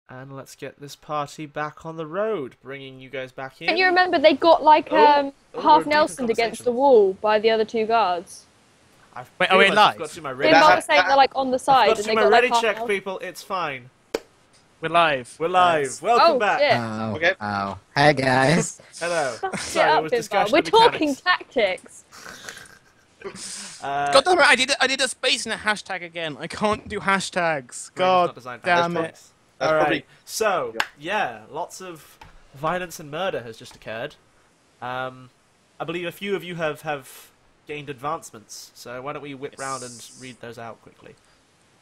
And let's get this party back on the road, bringing you guys back in. And you remember they got like we're half deep in Nelsoned against conversation. the wall by the other two guards. Wait, are we I've got live? to do my So ready Mark check. was saying they're like on the I've side got to and do they my got like ready half check, Nelson. people. It's fine. We're live. We're live. Welcome Oh back. shit! Oh, Okay. oh. Hey guys. Hello. Shit Sorry, up, it was Bimbo. discussion We're of talking mechanics. tactics. God damn it! I did a space and a hashtag again. I can't do hashtags. God not designed for damn hashtags. it! All right. So yeah, lots of violence and murder has just occurred. I believe a few of you have gained advancements. So why don't we whip round and read those out quickly?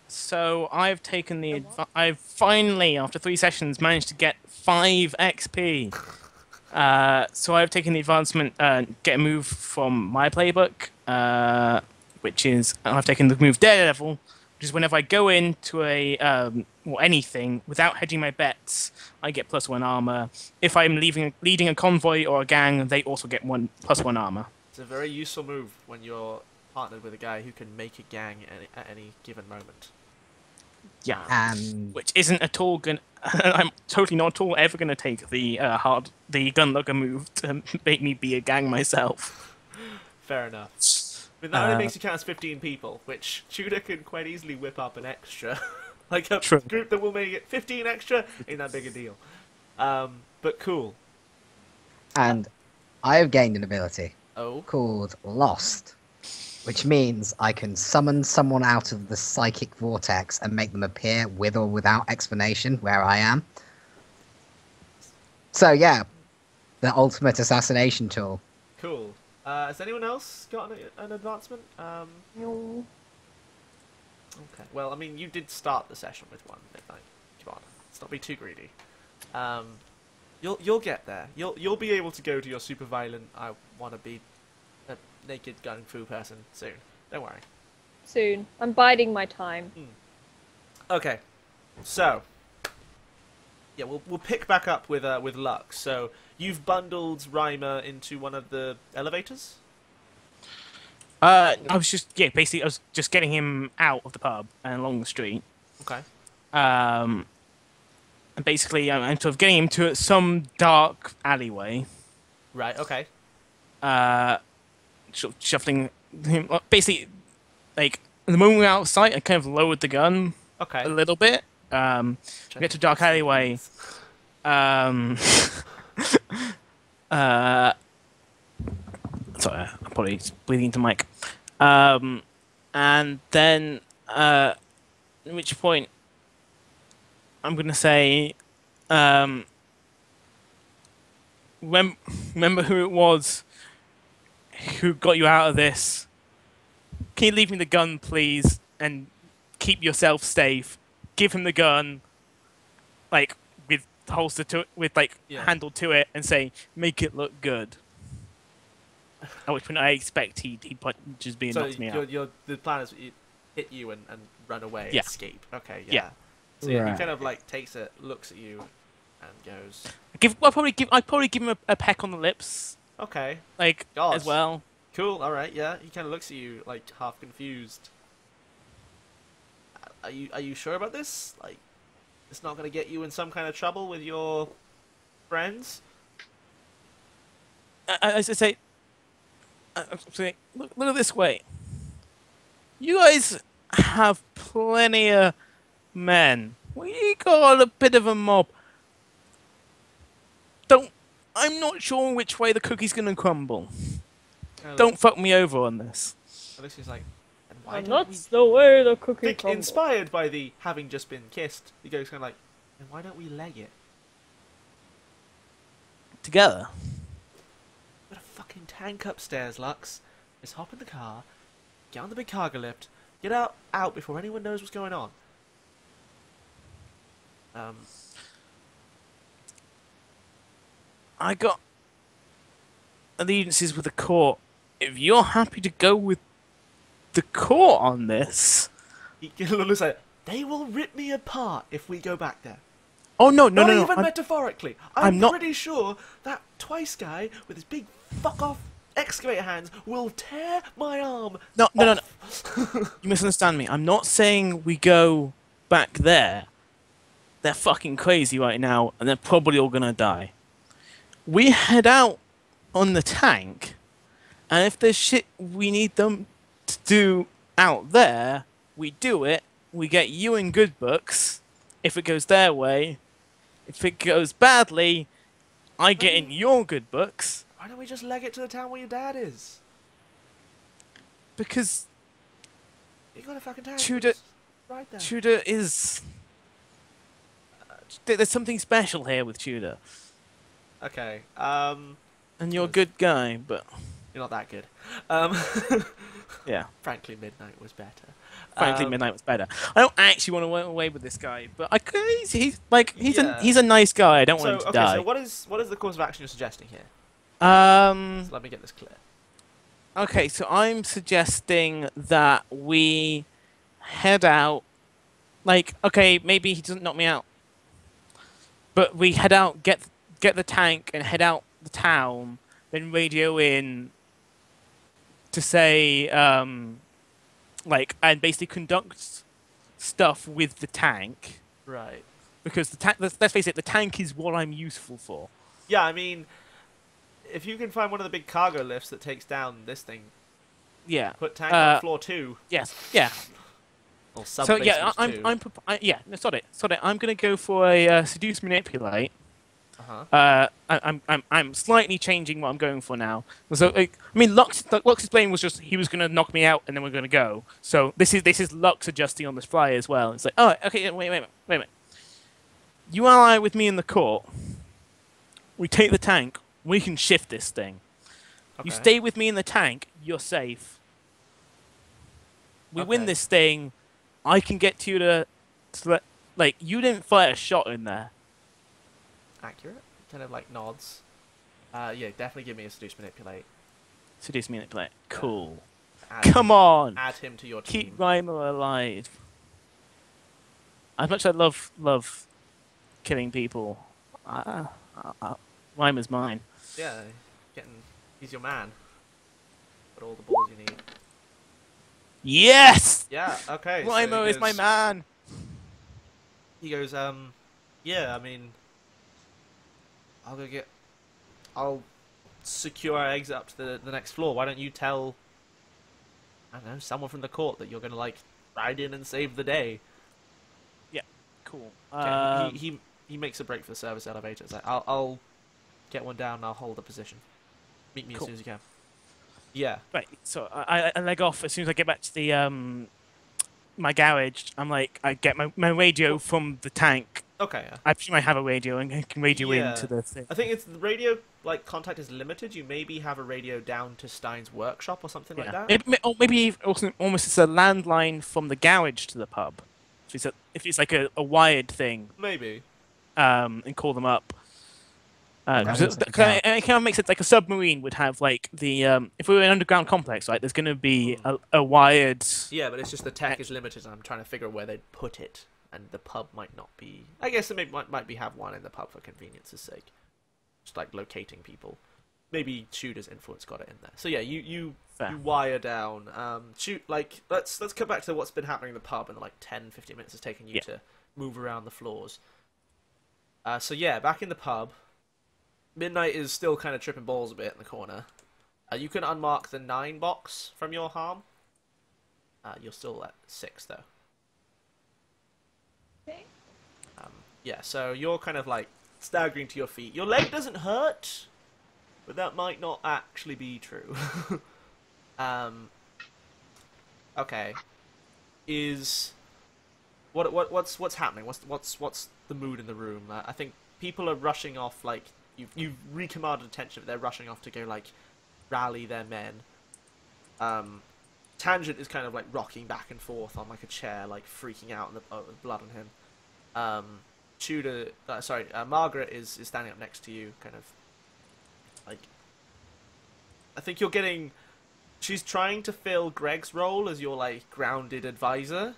So I've taken the. I've finally, after 3 sessions, managed to get 5 XP. So I've taken the advancement, get a move from my playbook, which is I've taken the move Daredevil, which is whenever I go into a or anything without hedging my bets, I get +1 armor. If I'm leading a convoy or a gang, they also get +1 armor. It's a very useful move when you're partnered with a guy who can make a gang at any given moment. Yeah, And which isn't at all gonna. I'm totally not at all ever gonna take the gunlugger move to make me be a gang myself. Fair enough. But that only makes you count as 15 people, which Tudor can quite easily whip up an extra. Like a True. group that will make it 15 extra, ain't that big a deal. But cool. I have gained an ability Oh, called Lost, which means I can summon someone out of the psychic vortex and make them appear with or without explanation where I am. So yeah, the ultimate assassination tool. cool. Has anyone else got an advancement? No. Okay. Well, I mean, you did start the session with one, didn't I? Come on, let's not be too greedy. You'll get there. You'll be able to go to your super violent. I want to be a naked gung fu person soon. Don't worry. Soon. I'm biding my time. Okay, so yeah, we'll pick back up with Lux. So you've bundled Reimer into one of the elevators. I was just getting him out of the pub and along the street. Okay. And basically, I'm sort of getting him to some dark alleyway. Right. Okay. Sort of shuffling him. Basically, like the moment we're out of sight, I kind of lowered the gun Okay. a little bit. We get to a dark alleyway. Sorry, I'm probably breathing into mic. And then, at which point, I'm gonna say, remember who it was who got you out of this? Can you leave me the gun, please, and keep yourself safe? Give him the gun, like with holster to it, with like Yeah. handle to it, and say, "Make it look good." At which point, I expect he'd just be So knocks me out. the plan is hit you and run away, Yeah. escape. Okay. Yeah. Yeah. So yeah, he Right. kind of like takes it, looks at you, and goes, I'd probably give him a peck on the lips, "Okay, like God. as well. cool, all right, yeah." He kind of looks at you like half confused. Are you sure about this? Like, it's not gonna get you in some kind of trouble with your friends? As I say, look at it this way. You guys have plenty of men. We got a bit of a mob. I'm not sure which way the cookie's gonna crumble. Don't fuck me over on this. Alicia's like, and why And don't we that's the way the cookie think, crumbles. inspired by the having just been kissed, he goes kind of like, and why don't we leg it? Together. Got a fucking tank upstairs, Lux. Just hop in the car, get on the big cargo lift, get out before anyone knows what's going on. I got allegiances with the court. If you're happy to go with the court on this... He looks like, they will rip me apart if we go back there. Oh, no, Not no. even I'm- metaphorically. I'm I'm not- pretty sure that twice guy with his big fuck off excavator hands will tear my arm. No. off. You misunderstand me. I'm not saying we go back there. they're fucking crazy right now, and they're probably all gonna die. We head out on the tank, and if there's shit we need them to do out there, we do it. We get you in good books, if it goes their way. If it goes badly, I get in your good books. Why don't we just leg it to the town where your dad is? Because You got a fucking tank. Tudor- just Right there. Tudor is... there's something special here with Tudor. Okay. And you're a good guy, but... You're not that good. yeah. Frankly, Midnight was better. Frankly, Midnight was better. I don't actually want to run away with this guy, but he's Yeah. a nice guy. I don't want him to okay, die. so what is the course of action you're suggesting here? Um. So let me get this clear. Okay, so I'm suggesting that we head out. Like, okay, maybe he doesn't knock me out, but we head out, get the tank, and head out the town. Then radio in to say, like, and basically conduct stuff with the tank. Right. Because the tank, let's face it, the tank is what I'm useful for. Yeah, I mean, if you can find one of the big cargo lifts that takes down this thing, Yeah. put tank on floor 2. Yes. Yeah. Or So yeah, sub-basement 2. yeah. No, sod it. I'm gonna go for a seduce manipulate. Uh-huh. I'm slightly changing what I'm going for now. So I mean, Lux's plan was just he was gonna knock me out and then we're gonna go. So this is Lux adjusting on the fly as well. It's like, oh, okay, wait a minute. You ally with me in the court. We take the tank. We can shift this thing. You Okay. stay with me in the tank. You're safe. We win Okay. this thing. I can get you to like you didn't fire a shot in there. Accurate. Kind of like nods. Yeah, definitely give me a seduce manipulate. Seduce manipulate. Cool. Add Come on. Add him to your team. Keep Reimer alive. As much as I love killing people, Reimer's mine. Yeah, he's your man. Got all the balls you need. Yes! Yeah, okay. so Reimer he is my goes- man. He goes, yeah, I mean, I'll secure our exit up to the next floor. Why don't you tell, I don't know, someone from the court that you're gonna, like, ride in and save the day? Cool. Okay, he makes a break for the service elevator. It's like, I'll get one down and I'll hold a position. Meet me Cool. as soon as you can. Yeah. Right, so I leg off as soon as I get back to the my garage. I'm like, I get my radio from the tank. Okay, yeah. I presume I have a radio and I can radio Yeah. into the thing. I think it's the radio, like, contact is limited. You maybe have a radio down to Stein's workshop or something like that. Maybe almost it's a landline from the garage to the pub. If it's like a wired thing, Maybe. and call them up. Okay. It kind of makes it like a submarine would have like the if we were in an underground complex, right? There's going to be a wired. Yeah, but it's just the tech is limited, and I'm trying to figure out where they'd put it, and the pub might not be. I guess it might be have one in the pub for convenience's sake, just like locating people. Maybe Tudor's influence got it in there. So yeah, you Fair. wire down. Let's come back to what's been happening in the pub, and like 10-15 minutes it's taken you Yeah. to move around the floors. So yeah, back in the pub. Midnight is still kind of tripping balls a bit in the corner. You can unmark the 9 box from your harm. You're still at 6 though. Okay. Yeah, so you're kind of like staggering to your feet. Your leg doesn't hurt, but that might not actually be true. Okay. What's happening? What's the mood in the room? I think people are rushing off. Like you've recommanded attention, but they're rushing off to go like rally their men. Tangent is kind of like rocking back and forth on like a chair, like freaking out, and the blood on him. Margaret is standing up next to you, kind of like. I think you're getting. She's trying to fill Greg's role as your like grounded advisor,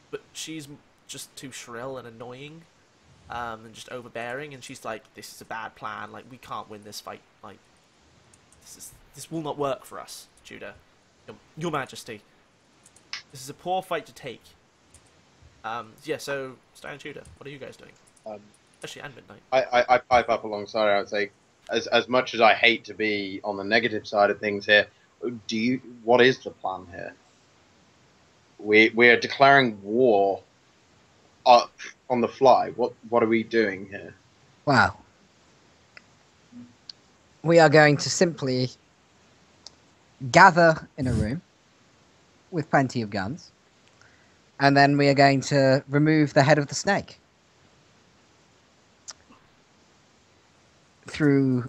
but she's just too shrill and annoying, and just overbearing. And she's like, "This is a bad plan. Like, we can't win this fight. Like, this will not work for us, Judah. Your Majesty. This is a poor fight to take." Yeah. So Stein and Tudor, what are you guys doing? Um, Actually, and Midnight. I pipe up alongside. I would say, as much as I hate to be on the negative side of things here, what is the plan here? We're declaring war up on the fly. What are we doing here? Well, we are going to simply gather in a room with plenty of guns, and then we are going to remove the head of the snake. Through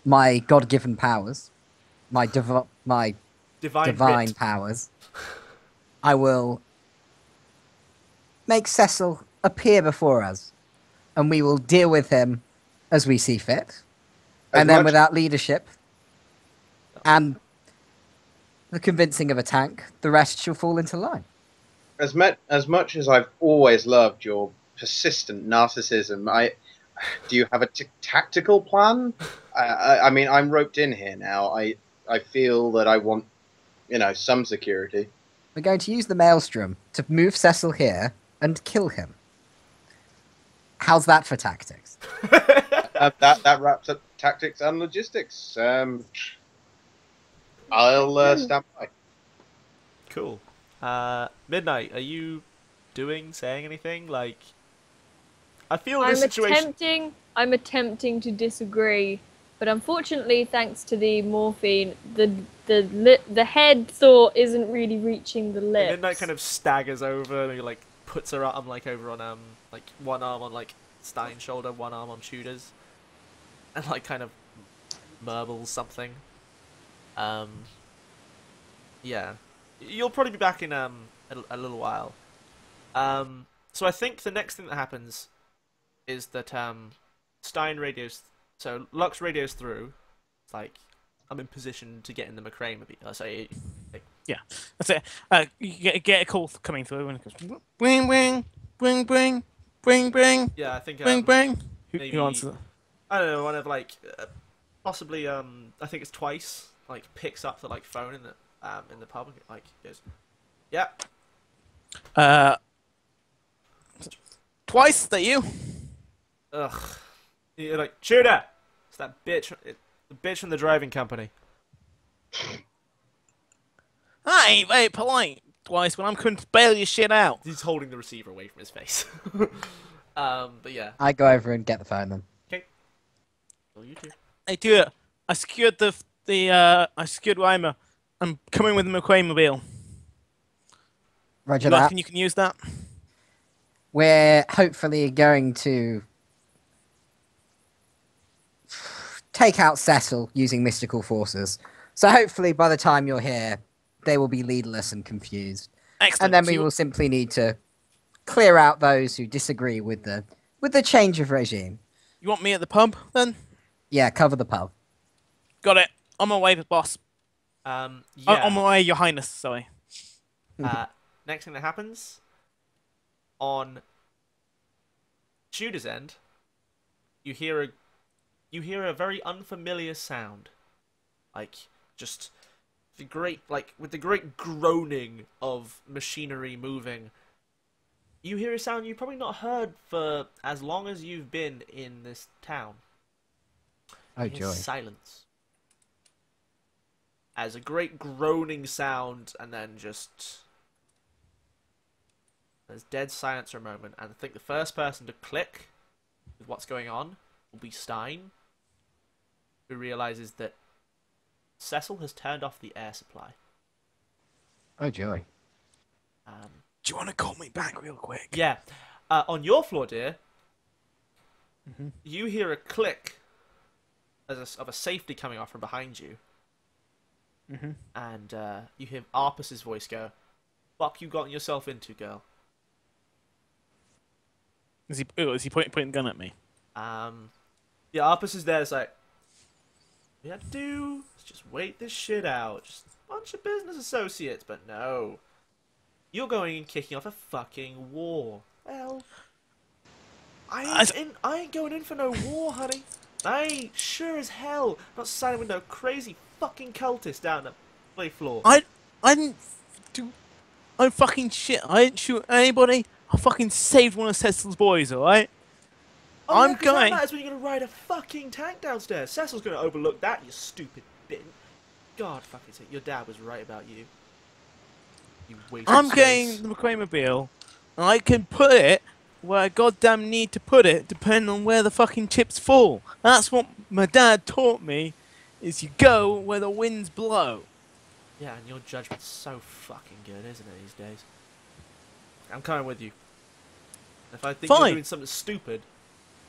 my God-given powers, my Divine divine writ. powers, I will make Cecil appear before us, and we will deal with him as we see fit. And then without leadership and the convincing of a tank, the rest shall fall into line. As much as I've always loved your persistent narcissism, do you have a tactical plan? I mean, I'm roped in here now. I feel that I want, some security. We're going to use the maelstrom to move Cecil here and kill him. How's that for tactics? That wraps up tactics and logistics. I'll stand by. Cool. Midnight, are you saying anything? Like, I feel this situation. I'm attempting to disagree, but unfortunately, thanks to the morphine, the head thought isn't really reaching the lips. Midnight kind of staggers over and like puts her arm like over on like one arm on like Stein's shoulder, one arm on Tudor's, and like kind of murmurs something. Yeah, you'll probably be back in a little while. So I think the next thing that happens is that Stein radios. So Lux radios through. It's like I'm in position to get in the McCrane maybe. Yeah, that's it. You get a call coming through and it goes bring, bring, bring, bring, bring, bring. Yeah, I think bring, bring. Maybe, Who answers that? I don't know, one of like possibly I think it's twice. Like picks up the like phone in the pub and like goes, yeah. Twice that you? Ugh. You're like, Tudor! It's that bitch. The bitch from the driving company. Hey, very polite. Twice when I'm coming to bail your shit out. He's holding the receiver away from his face. But yeah. I go over and get the phone then. Okay. Well, you too. Hey, dude, I secured I secured Reimer. I'm coming with the McQueen mobile. Roger You that. reckon you can use that? We're hopefully going to take out Cecil using mystical forces. So hopefully by the time you're here, they will be leaderless and confused. Excellent. And then So we will simply need to clear out those who disagree with the change of regime. You want me at the pub then? Yeah, cover the pub. Got it. On my way, boss. Yeah. On my way, Your Highness. Sorry. Next thing that happens on Tudor's end, you hear a very unfamiliar sound, like just the great with the great groaning of machinery moving. You hear a sound you've probably not heard for as long as you've been in this town. Oh, You hear joy. silence. As a great groaning sound, and then just there's dead silence for a moment, and I think the first person to click with what's going on will be Stein, who realizes that Cecil has turned off the air supply. Oh, joy. Do you want to call me back real quick? Yeah. On your floor, dear, you hear a click of a safety coming off from behind you. And you hear Arpus's voice go, "Fuck you gotten yourself into, girl." Is he pointing the gun at me? Yeah, Arpus is there. It's like, we have to do is just wait this shit out. Just a bunch of business associates, but no. You're going and kicking off a fucking war. Well, I ain't going in for no war, honey. I ain't sure as hell not siding with no crazy fucking cultist down the play floor. I didn't do. I'm fucking shit. I didn't shoot anybody. I fucking saved one of Cecil's boys, alright? Oh, I'm yeah, 'cause going. That matters when you're gonna ride a fucking tank downstairs. Cecil's gonna overlook that, you stupid bin. God fucking sake, your dad was right about you. You wasted I'm space. getting the McQueen-mobile, and I can put it where I goddamn need to put it, depending on where the fucking chips fall. That's what my dad taught me, is you go where the winds blow. Yeah, and your judgment's so fucking good, isn't it, these days? I'm coming with you. If I think you're doing something stupid,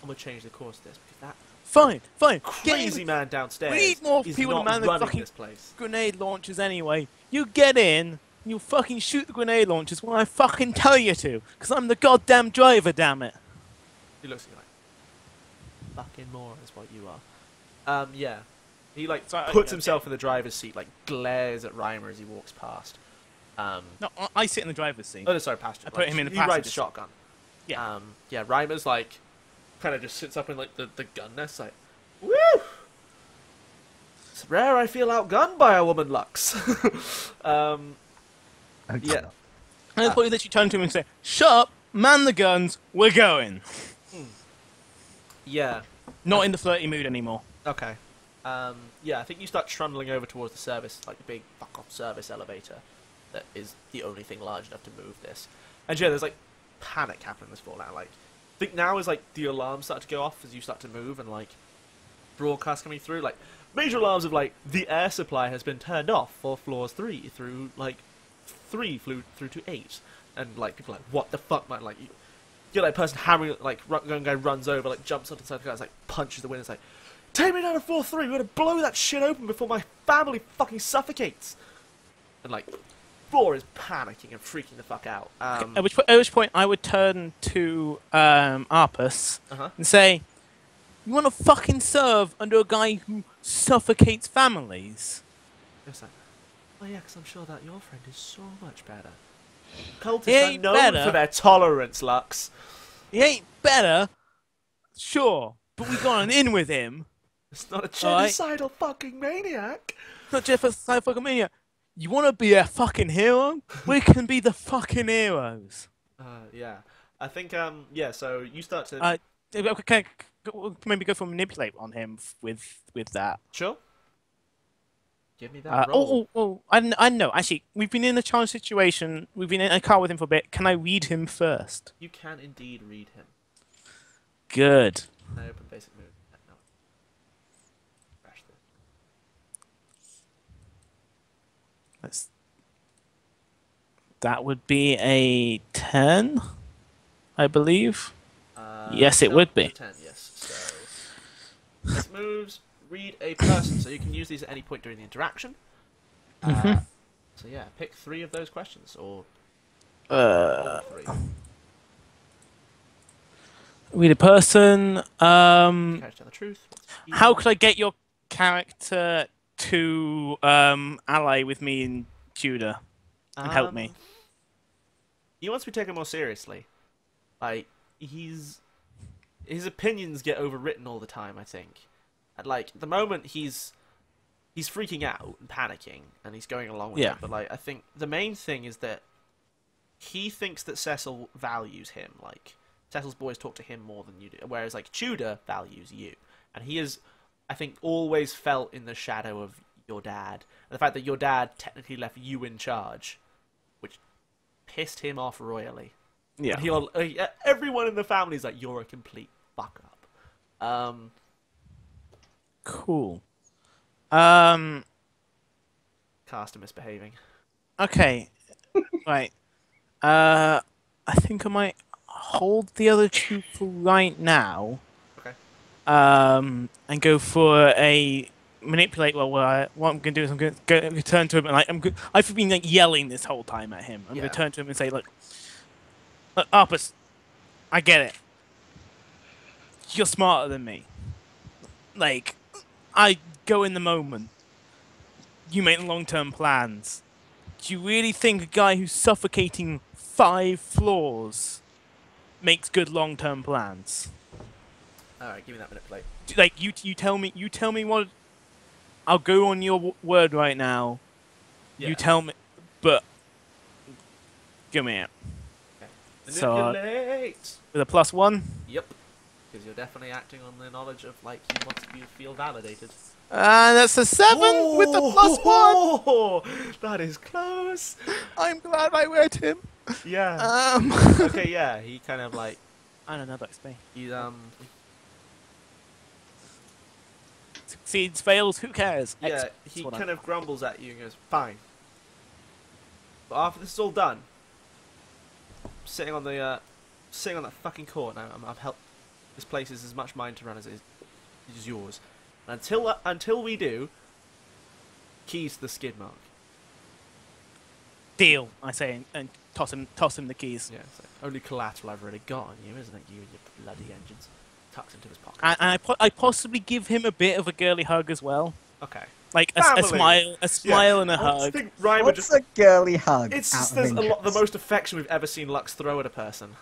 I'm gonna change the course of this, because that Fine. crazy man downstairs We need more is people to not man the running fucking this place. grenade launchers anyway. You get in, and you fucking shoot the grenade launchers when I fucking tell you to, because I'm the goddamn driver, damn it. He looks at you like, fucking moron is what you are. Yeah. He, like, So, puts himself in the driver's seat, like, glares at Reimer as he walks past. No, I sit in the driver's seat. Oh, no, sorry, passenger. I put him in the He rides passenger seat. shotgun. Yeah. Yeah, Reimer's, like, kind of just sits up in, like, the gun nest, like, woo! It's rare I feel outgunned by a woman, Lux. Yeah. And I thought you literally turn to him and say, "Shut up, man the guns, we're going." Yeah. Not in the flirty mood anymore. Okay. Yeah, I think you start trundling over towards the service, like the big fuck-off service elevator that is the only thing large enough to move this. And yeah, there's like panic happening in this fallout. Like, I think now is like the alarms start to go off as you start to move and like broadcasts coming through. Like major alarms of like the air supply has been turned off for floors 3 through like 3 flew through to 8, and like people are like, what the fuck, man? Like you get like person hammering, like guy runs over, like jumps onto the side of the guy, like punches the window, it's like, take me down to floor 3, we're gonna blow that shit open before my family fucking suffocates. And like, floor is panicking and freaking the fuck out. At which point I would turn to Arpus and say, "You want to fucking serve under a guy who suffocates families?" It's like, oh yeah, because I'm sure that your friend is so much better. Cultists He are ain't known better. for their tolerance, Lux. He ain't better, sure, but we got an in with him. It's not a Alright. genocidal fucking maniac. Not just a fucking mania. You want to be a fucking hero? We can be the fucking heroes. Yeah. I think, yeah, so you start to... Okay, maybe go for manipulate on him with that. Sure. Give me that roll. I know. Actually, we've been in a challenge situation. We've been in a car with him for a bit. Can I read him first? You can indeed read him. Good. Can I open basic move? No. Crash this. That would be a 10, I believe. Yes, it would be. 10, yes. So, basic moves, read a person. So you can use these at any point during the interaction. So yeah, pick 3 of those questions, or all 3. Read a person. Character tell the truth. How could I get your character to ally with me in Tudor and help me? He wants to be taken more seriously. Like, his opinions get overwritten all the time, I think. And like, at the moment he's freaking out and panicking, and he's going along with it. But like, I think the main thing is that he thinks that Cecil values him. Like, Cecil's boys talk to him more than you do, whereas like Tudor values you, and he is, I think, always felt in the shadow of your dad, and the fact that your dad technically left you in charge, which pissed him off royally. Yeah. And everyone in the family is like, you're a complete fuck up. Cool. Cast are misbehaving. Okay. Right. I think I might hold the other 2 for right now. Okay. And go for a manipulate. Well, what I'm gonna do is I'm gonna turn to him and I've been like yelling this whole time at him. I'm gonna turn to him and say, look, Arpus, I get it. You're smarter than me. Like, I go in the moment. You make long-term plans. Do you really think a guy who's suffocating 5 floors makes good long-term plans? All right, give me that manipulate. Like, you tell me what. I'll go on your word right now. Yeah. You tell me, but give me it. So Manipulate. with a +1. Yep. Because you're definitely acting on the knowledge of like you want to feel validated. And that's a 7 with the +1. That is close. I'm glad I read him. Yeah. Okay. Yeah. He kind of like And another XP. he's Succeeds, fails, who cares? yeah. He kind of grumbles at you and goes, "Fine." But after this is all done, sitting on that fucking court now, I've helped. This place is as much mine to run as it is yours. And until we do, keys to the skid mark. Deal, I say, and toss him the keys. Yeah, it's like, only collateral I've really got on you, isn't it? You and your bloody engines. Tucks into his pocket. And I possibly give him a bit of a girly hug as well. Okay. Like a smile and a hug. I think Ryan What's a girly hug? It's out just of there's the interest? most affection we've ever seen Lux throw at a person.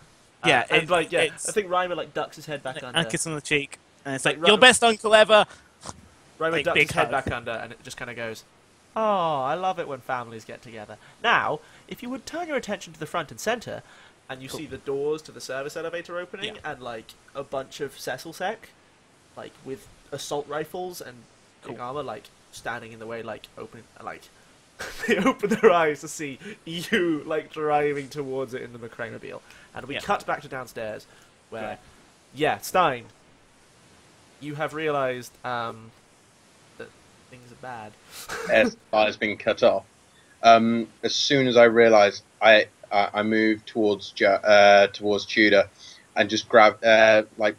Yeah, and I it's- think Ryan like ducks his head back under. And a kiss on the cheek. And it's Like, like, your best uncle ever. Ryan like, ducks big his head hug. back under, and it just kind of goes, "Oh, I love it when families get together." Now, if you would turn your attention to the front and center, and you see the doors to the service elevator opening, and like a bunch of Cecil Sec, like with assault rifles and big armor, like standing in the way, like opening, like they open their eyes to see you like driving towards it in the McCrae-mobile, and we cut back to downstairs, where, Stein, you have realized that things are bad. Air supply has been cut off. As soon as I realised, I moved towards Tudor, and just grab,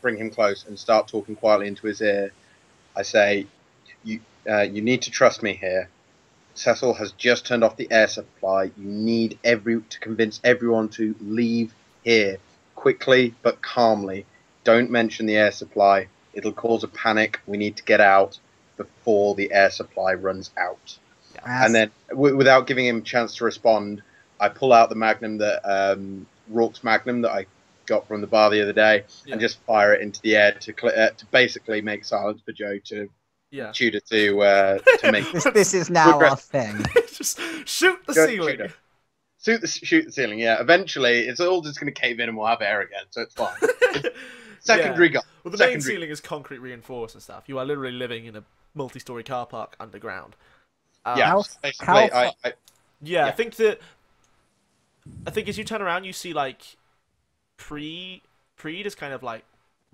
bring him close and start talking quietly into his ear. I say, you need to trust me here. Cecil has just turned off the air supply. You need to convince everyone to leave here quickly but calmly. Don't mention the air supply. It'll cause a panic. We need to get out before the air supply runs out. And then, without giving him a chance to respond, I pull out the Magnum Rourke's Magnum that I got from the bar the other day, and just fire it into the air to basically make silence for Joe to Tudor to make. This is now our thing. Just shoot the ceiling. Tudor. Shoot the ceiling. Yeah. Eventually, it's all just going to cave in, and we'll have air again, so it's fine. Secondary gun. Well, the main ceiling is concrete reinforced and stuff. You are literally living in a multi-story car park underground. Basically, I think as you turn around, you see like Preed is kind of like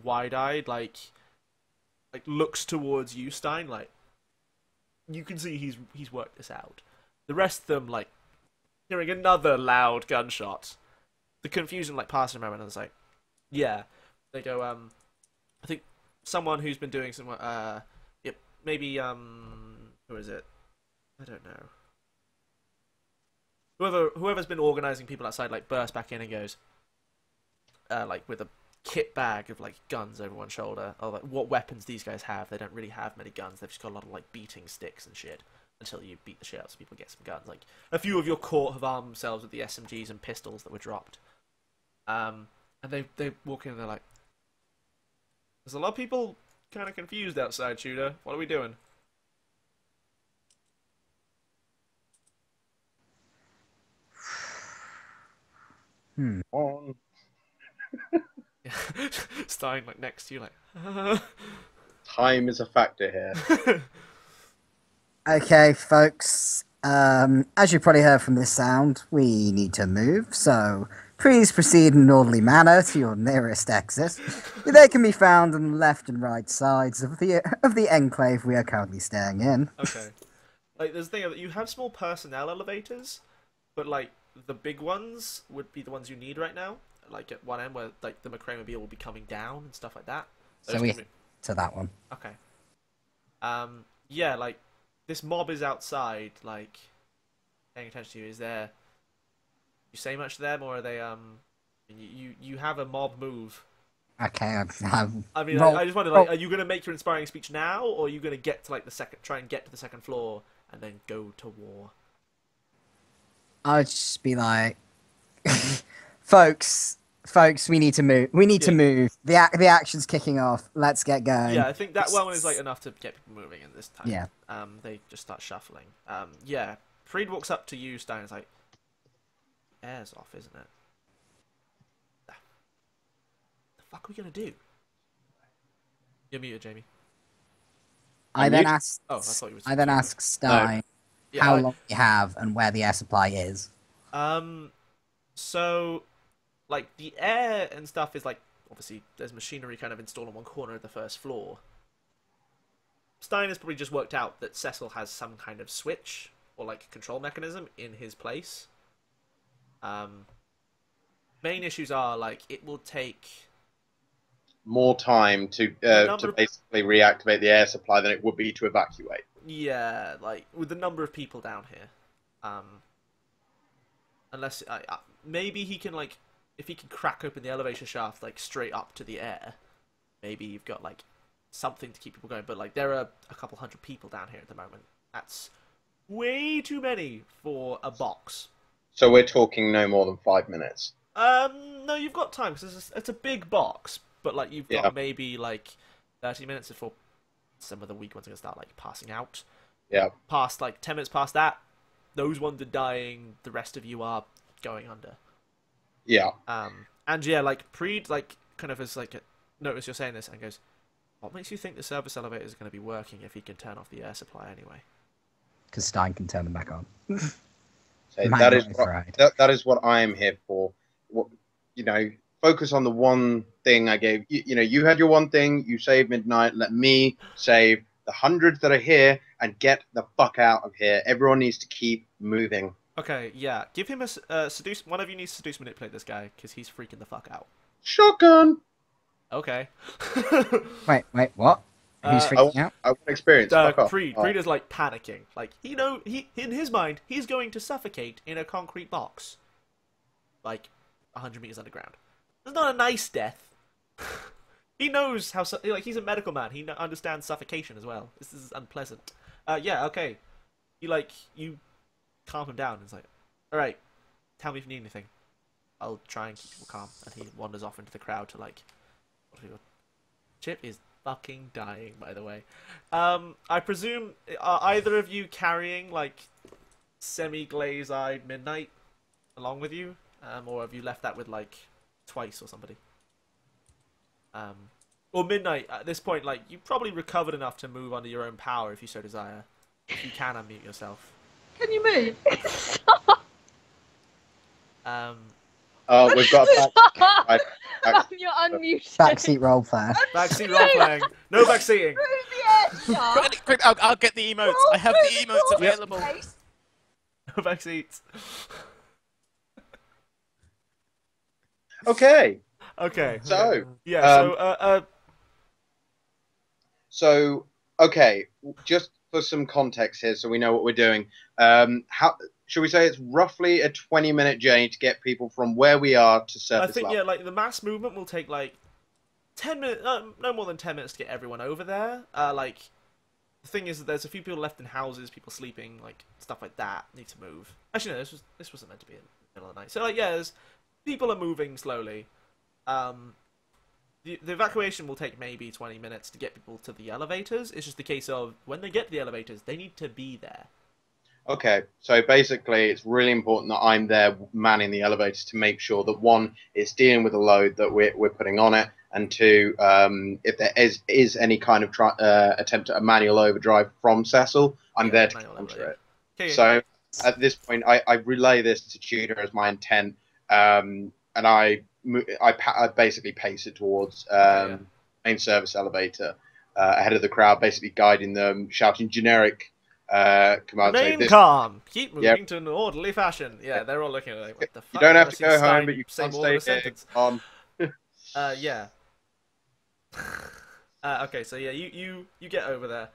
wide-eyed, like looks towards you, Stein. Like you can see he's worked this out. The rest of them, like hearing another loud gunshot, the confusion like passes a moment, and it's like, they go. I think someone who's been doing some, maybe who is it? I don't know. Whoever's been organising people outside, like, bursts back in and goes, like, with a kit bag of, like, guns over one shoulder. Or, like, what weapons these guys have. They don't really have many guns. They've just got a lot of, like, beating sticks and shit. Until you beat the shit out so people get some guns. Like, a few of your court have armed themselves with the SMGs and pistols that were dropped. And they walk in and they're like, there's a lot of people kind of confused outside, Tudor. What are we doing? On. Stein, like, next to you, like... Time is a factor here. Okay, folks. As you probably heard from this sound, we need to move, so please proceed in an orderly manner to your nearest exit. They can be found on the left and right sides of the enclave we are currently staying in. Okay. Like, there's the thing of you have small personnel elevators, but, like, the big ones would be the ones you need right now. Like, at one end where, like, the McCrae-mobile will be coming down and stuff like that. So we to that one. Okay. Yeah, like, this mob is outside, like, paying attention to you. Is there... You say much to them, or are they, You have a mob move. Okay, I mean, I just wonder, like, are you going to make your inspiring speech now, or are you going to get to, like, try and get to the second floor, and then go to war? I'd just be like, folks, we need to move. We need to move. The action's kicking off. Let's get going. Yeah, I think that one is, like, enough to get people moving in this time. Yeah. They just start shuffling. Freed walks up to you, Stein, and is like, air's off, isn't it? fuck are we gonna do? You're muted, Jamie. I I'm then mute? asked. Oh, I thought you was I then muted. asked Stein Yeah, how long we have and where the air supply is. So, like, the air and stuff is, like, obviously, there's machinery kind of installed on one corner of the first floor. Stein has probably just worked out that Cecil has some kind of switch, or, like, control mechanism in his place. Main issues are, like, it will take... More time to basically reactivate the air supply than it would be to evacuate. Yeah, like, with the number of people down here. Unless, maybe he can, like, if he can crack open the elevator shaft, like, straight up to the air, maybe you've got, like, something to keep people going. But, like, there are a couple hundred people down here at the moment. That's way too many for a box. So we're talking no more than 5 minutes. No, you've got time, because it's a big box, but, like, you've got maybe, like, 30 minutes before some of the weak ones are going to start, like, passing out. Yeah. Past, like, 10 minutes past that, those ones are dying, the rest of you are going under. Yeah. And yeah, like, Preed, like, kind of has, like, notice you're saying this, and goes, what makes you think the service elevator is going to be working if he can turn off the air supply anyway? Because Stein can turn them back on. So that is what I am here for. What, you know, focus on the one thing I gave. You know, you had your one thing. You saved Midnight. Let me save the hundreds that are here and get the fuck out of here. Everyone needs to keep moving. Okay, yeah. Give him a seduce. One of you needs to seduce manipulate this guy because he's freaking the fuck out. Shotgun. Okay. Wait, what? Who's freaking out? I want experience. Preed is like panicking. Like he in his mind he's going to suffocate in a concrete box, like 100 meters underground. It's not a nice death. He knows how like he's a medical man. He understands suffocation as well. This is unpleasant. Yeah, okay. You calm him down. It's like, all right, tell me if you need anything. I'll try and keep people calm. And he wanders off into the crowd to like. Chip is fucking dying, by the way. I presume, are either of you carrying, like, semi-glaze-eyed Midnight along with you? Or have you left that with, like, Twice or somebody? Or Midnight, at this point, like, you've probably recovered enough to move under your own power if you so desire. If you can unmute yourself. Can you move? We've got a You're unmuted. Backseat role player. Backseat role-playing. No backseating. Quick, I'll get the emotes. I have the emotes available. No backseats. Okay. Okay. So Yeah. So okay, just for some context here, so we know what we're doing. How should we say it's roughly a 20-minute journey to get people from where we are to surface I think level? yeah, like the mass movement will take like 10 minutes, no more than 10 minutes to get everyone over there. Like the thing is that there's a few people left in houses, people sleeping, like stuff like that need to move. Actually, no, this wasn't meant to be in the middle of the night. So like yeah, people are moving slowly. The evacuation will take maybe 20 minutes to get people to the elevators. It's just a case of when they get to the elevators, they need to be there. Okay, so basically it's really important that I'm there manning the elevators to make sure that one, it's dealing with the load that we're putting on it, and two, if there is any kind of attempt at a manual overdrive from Cecil, I'm there to counter it. Okay. So at this point, I relay this to Tudor as my intent, and I basically pace it towards main service elevator ahead of the crowd, basically guiding them, shouting generic command. Remain calm. Keep moving to an orderly fashion. Yeah, they're all looking at it like, what the fuck? You don't have to I've go seen home, Stein but you say can't more than stay a here. sentence. Yeah. Okay, so yeah, you get over there.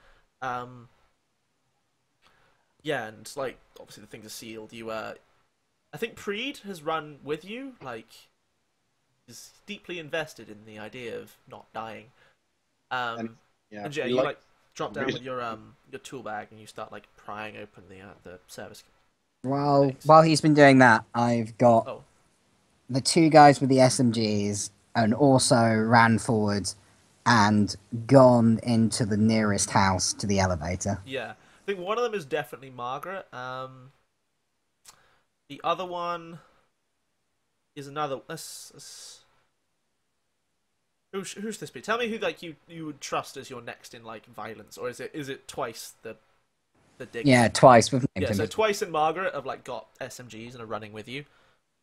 Yeah, and like obviously the things are sealed. I think Preed has run with you. Like, is deeply invested in the idea of not dying. And yeah, you like drop down with your tool bag and you start like prying open the service. While he's been doing that, I've got the two guys with the SMGs and also ran forwards and gone into the nearest house to the elevator. Yeah, I think one of them is definitely Margaret. The other one is another. Who's this be? Tell me who like you would trust as your next in like violence, or is it twice the dig? Yeah, twice with named Yeah, him. so Twice and Margaret have like got SMGs and are running with you.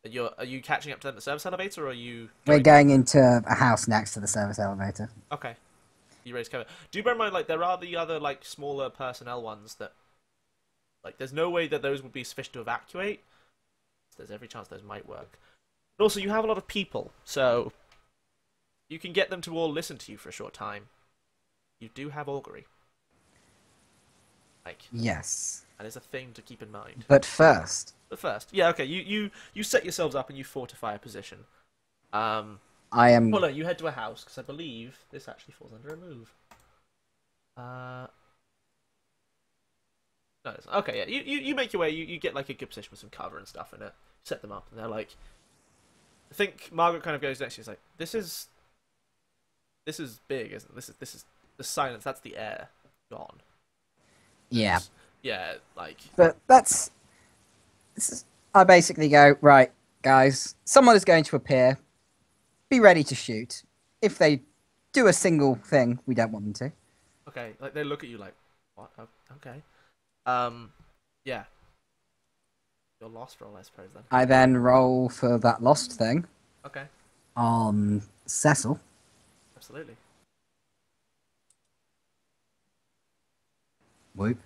Are you catching up to them at the service elevator, or are you? We're going into a house next to the service elevator. Okay. You raise cover. Do bear in mind, like there are the other like smaller personnel ones that, like, there's no way that those would be sufficient to evacuate. There's every chance those might work. But also, you have a lot of people, so you can get them to all listen to you for a short time. You do have augury. Like, Yes. that is a thing to keep in mind. But first, But first, yeah, okay, you set yourselves up and you fortify a position. I am. Well, no, you head to a house, because I believe this actually falls under a move. No, okay, yeah, you make your way, you get like a good position with some cover and stuff in it, set them up, and they're like... I think Margaret kind of goes next to you, she's like, this is big, isn't it? This is the silence, that's the air gone. Yeah. Yeah, like... But I basically go, right, guys, someone is going to appear. Be ready to shoot. If they do a single thing, we don't want them to. Okay, like, they look at you like, what? Oh, okay. Yeah. Your lost roll, I suppose, then. I then roll for that lost thing Okay, on Cecil. absolutely. Whoop.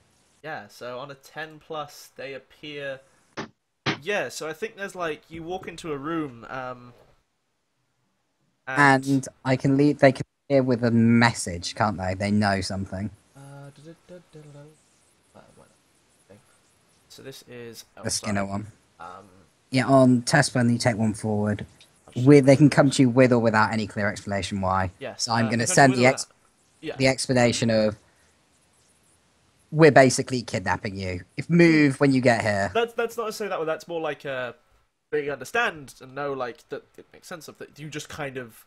Yeah, so on a 10 plus, they appear... Yeah, so I think there's like, you walk into a room, And I can leave. They can hear with a message, can't they? They know something. So this is... Oh, The Skinner sorry. one. Um, Yeah, on test when you take one forward, they can come to you with or without any clear explanation why. yes. So I'm going to because send with the all that- Yeah. the explanation of we're basically kidnapping you. If move when you get here. That's not to say that way. That's more like they understand and know like that it makes sense of that. You just kind of,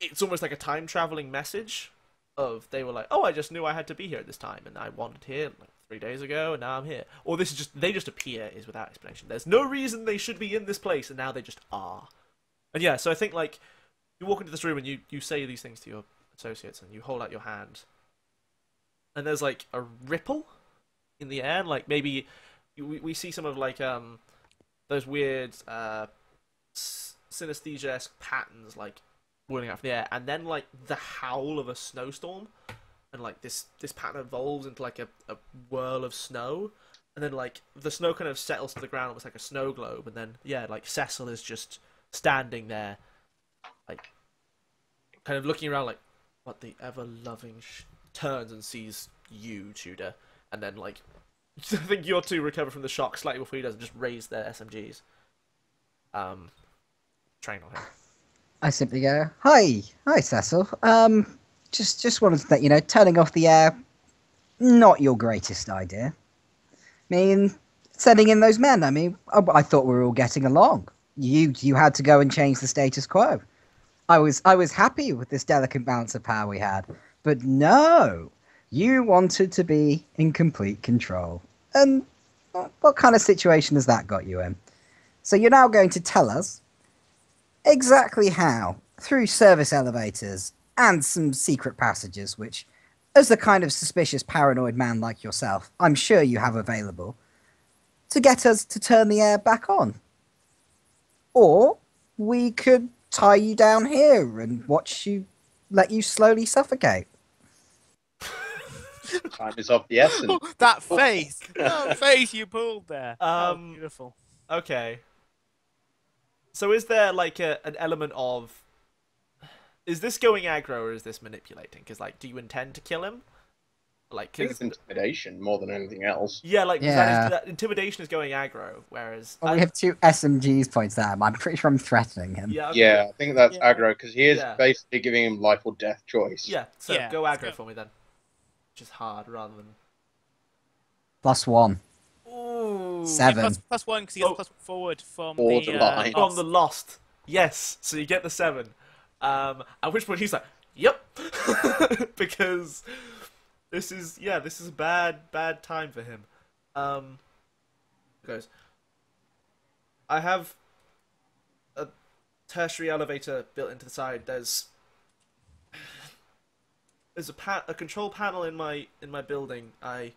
it's almost like a time traveling message. Of they were like, oh, I just knew I had to be here at this time, and I wanted here like 3 days ago, and now I'm here. Or this is just they just appear is without explanation. There's no reason they should be in this place, and now they just are. And yeah, so I think like you walk into this room and you say these things to your associates, and you hold out your hand, and there's like a ripple in the air, and like maybe we see some of like those weird synesthesia-esque patterns like whirling out from the air, and then like the howl of a snowstorm, and like this pattern evolves into like a whirl of snow, and then like the snow kind of settles to the ground almost like a snow globe, and then yeah, like Cecil is just standing there, like kind of looking around like what the ever-loving turns and sees you, Tudor, and then like I think your two recover from the shock slightly before he does and just raise their SMGs. Train on him. I simply go, hi, Cecil. Just wanted to let you know, turning off the air, not your greatest idea. I mean, sending in those men. I mean, I thought we were all getting along. You had to go and change the status quo. I was happy with this delicate balance of power we had, but no, you wanted to be in complete control. And what kind of situation has that got you in? So you're now going to tell us exactly how, through service elevators and some secret passages, which, as the kind of suspicious paranoid man like yourself, I'm sure you have available, to get us to turn the air back on. Or we could tie you down here and let you slowly suffocate. Time is of the essence. That face you pulled there. Beautiful. Okay. So is there like an element of, is this going aggro or is this manipulating? Because like, do you intend to kill him? Like, I think cause, it's intimidation more than anything else. yeah, like Yeah. that intimidation is going aggro, whereas Well, we have two SMGs points at him. I'm pretty sure I'm threatening him. yeah, okay. Yeah, I think that's Yeah. aggro because he is Yeah. basically giving him life or death choice. Yeah. So Yeah, go let's aggro go. for me then, which is hard rather than. +1. Ooh. 7. Plus one because he gets Oh. plus forward from Borderline. From the lost. Yes. So you get the 7. At which point he's like, "Yep," because this is a bad time for him. He goes, I have a tertiary elevator built into the side. There's there's a control panel in my building. He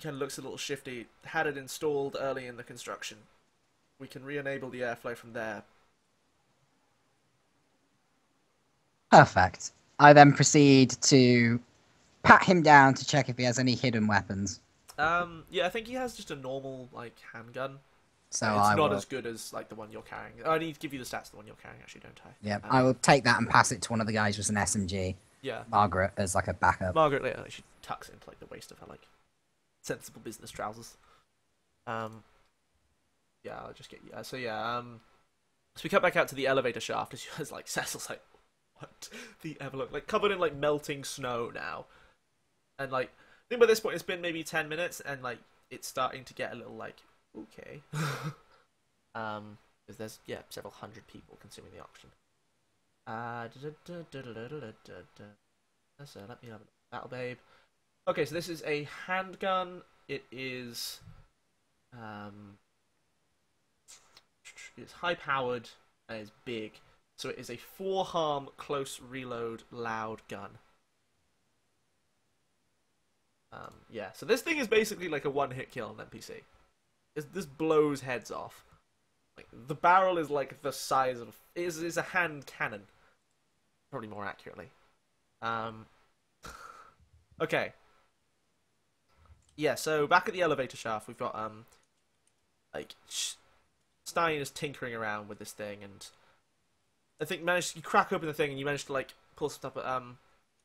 kind of looks a little shifty. Had it installed early in the construction. We can re-enable the airflow from there. Perfect. I then proceed to pat him down to check if he has any hidden weapons. Yeah, I think he has just a normal like handgun. So It's I not will, as good as like the one you're carrying. I need to give you the stats of the one you're carrying, actually, don't I? yeah, I will take that and pass it to one of the guys with an SMG. Yeah. Margaret as like a backup. Margaret later, she tucks it into like the waist of her like sensible business trousers. Yeah, I'll just get you. So we cut back out to the elevator shaft as like Cecil's like, what the ever look like covered in like melting snow now, and like I think by this point it's been maybe 10 minutes and like it's starting to get a little like okay, because there's several hundred people consuming the auction. So let me have a battle babe. Okay, so this is a handgun. It is it's high powered and it's big. So it is a 4-harm close reload loud gun. Yeah, so this thing is basically like a one-hit kill on NPC. This blows heads off. Like the barrel is like the size of is a hand cannon, probably more accurately. Okay. Yeah, so back at the elevator shaft, we've got like Stein is tinkering around with this thing, and I think you crack open the thing, and you manage to like pull stuff.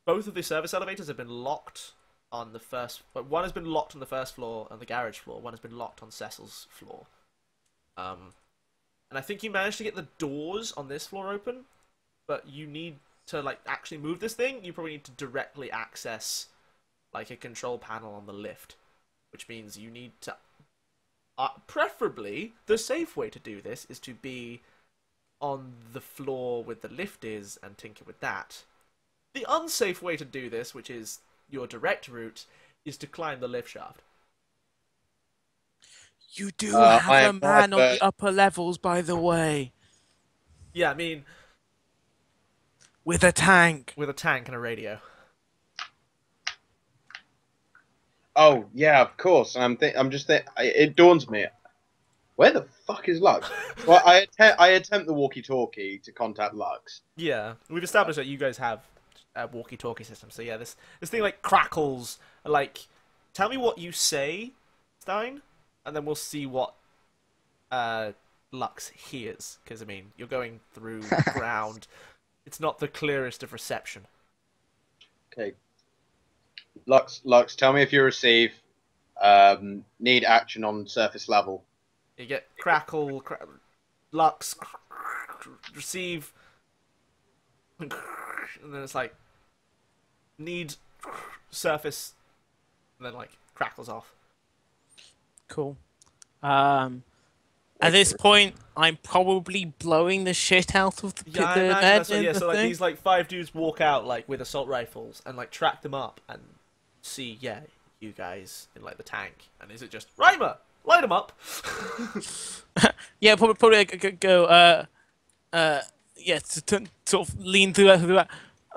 Both of the service elevators have been locked on the first. But one has been locked on the first floor on the garage floor. One has been locked on Cecil's floor. And I think you managed to get the doors on this floor open, but you need to like actually move this thing. You probably need to directly access like a control panel on the lift, which means you need to. Preferably, the safe way to do this is to be on the floor where the lift is and tinker with that. The unsafe way to do this, which is your direct route, is to climb the lift shaft. You do have a man on the upper levels, by the way. Yeah, I mean, with a tank. With a tank and a radio. Oh yeah, of course. And it dawns me. Where the fuck is Lux? Well, I attempt the walkie-talkie to contact Lux. Yeah, we've established that you guys have a walkie-talkie system. So yeah, this thing like crackles. Like, tell me what you say, Stein, and then we'll see what Lux hears. Because I mean, you're going through ground. It's not the clearest of reception. Okay. Lux, tell me if you receive need action on surface level. You get crackle, Lux, receive, and then it's like, need surface, and then like crackles off. Cool. At this point, I'm probably blowing the shit out of the bed. So like these like 5 dudes walk out like with assault rifles and like track them up and see you guys in like the tank, and is it just Reimer? Light them up. Yeah, probably go. Yeah, to sort of lean through that.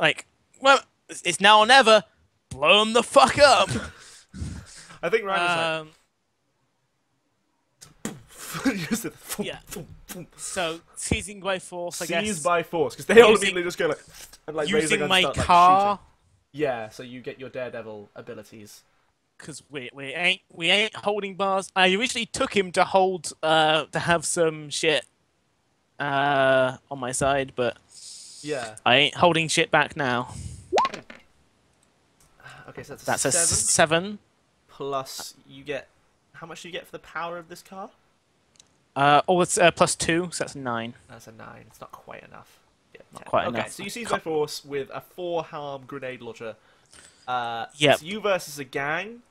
Like, well, it's now or never. Blow them the fuck up. I think Reimer's like. Yeah. So seizing by force, I guess. Seize by force, because they all immediately just go like and like raise using their guns my and start, car. Like, yeah, so you get your Daredevil abilities. Because we ain't holding bars. I originally took him to hold to have some shit on my side, but yeah, I ain't holding shit back now. Okay, so that's a a 7. Plus, you get how much do you get for the power of this car? It's +2, so that's a 9. That's a 9. It's not quite enough. Yeah, not quite enough. Okay, so you seize by force with a 4-harm grenade launcher. Yeah. It's you versus a gang.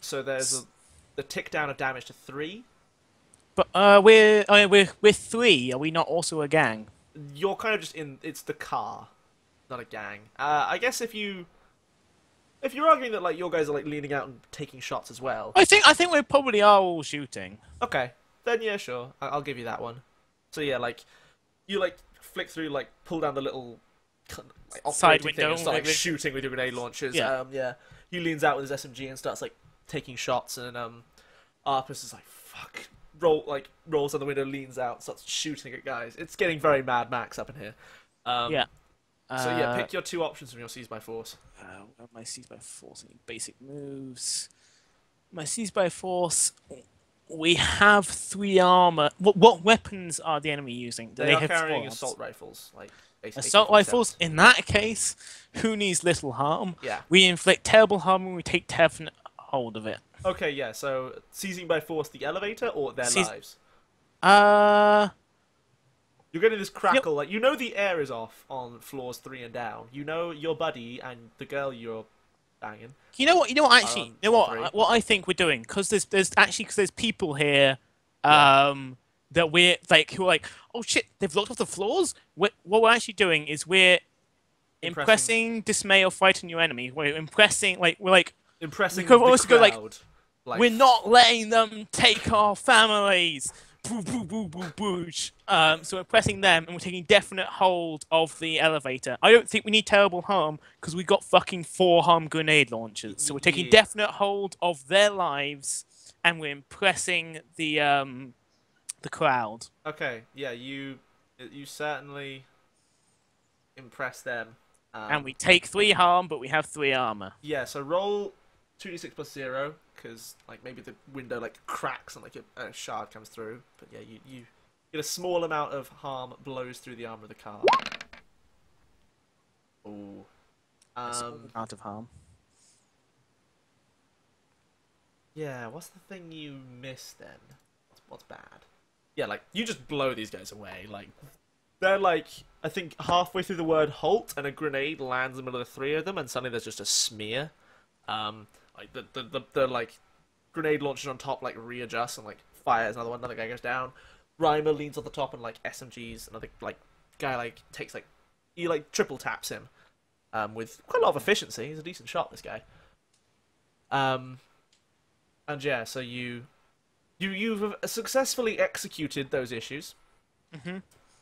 So there's the tick down of damage to 3. But we're 3. Are we not also a gang? You're kind of just in. It's the car, not a gang. I guess if you're arguing that like your guys are like leaning out and taking shots as well. I think we probably are all shooting. Okay, then yeah, sure. I'll give you that one. So yeah, like you like flick through, like pull down the little like Side operating thing and window, start like, maybe. shooting with your grenade launchers. Yeah. Yeah. He leans out with his SMG and starts like taking shots, and Arpus is like fuck, rolls on the window, leans out, starts shooting at guys. It's getting very Mad Max up in here. Yeah. So yeah, pick your 2 options from your Seize by Force. My Seize by Force, any basic moves. My Seize by Force, we have 3 armor. What weapons are the enemy using? Do They are have carrying 4 arms? assault rifles, like Assault rifles. In that case, who needs little harm? Yeah. We inflict terrible harm when we take definite hold of it. Okay, yeah. So seizing by force the elevator or their lives. You're getting this crackle, like, you know the air is off on floors 3 and down. You know your buddy and the girl you're banging. You know what? Actually, what I think we're doing, because there's people here, that we're like who are like, oh shit, they've locked off the floors. What we're actually doing is we're impressing dismay or frighten your enemy. We're impressing impressing the the crowd. Like, We're not letting them take our families. Boo, boo, boo, boo, boosh. So we're pressing them, and we're taking definite hold of the elevator. I don't think we need terrible harm, because we got fucking 4 harm grenade launchers. So we're taking definite hold of their lives, and we're impressing the crowd. Okay, yeah, you certainly impress them. And we take 3 harm, but we have 3 armor. Yeah, so roll 2d6 plus 0, because like maybe the window like cracks and like a shard comes through. But yeah, you get a small amount of harm blows through the armor of the car. Ooh. A small amount of harm. Yeah, what's the thing you miss then? What's bad? Yeah, like you just blow these guys away. Like they're like, I think halfway through the word halt, and a grenade lands in the middle of the 3 of them, and suddenly there's just a smear. Like the like grenade launcher on top like readjusts and like fires another one. Another guy goes down. Reimer leans on the top and like SMGs. Another like guy like takes like he like triple taps him, with quite a lot of efficiency. He's a decent shot, this guy. And yeah, so you've successfully executed those issues.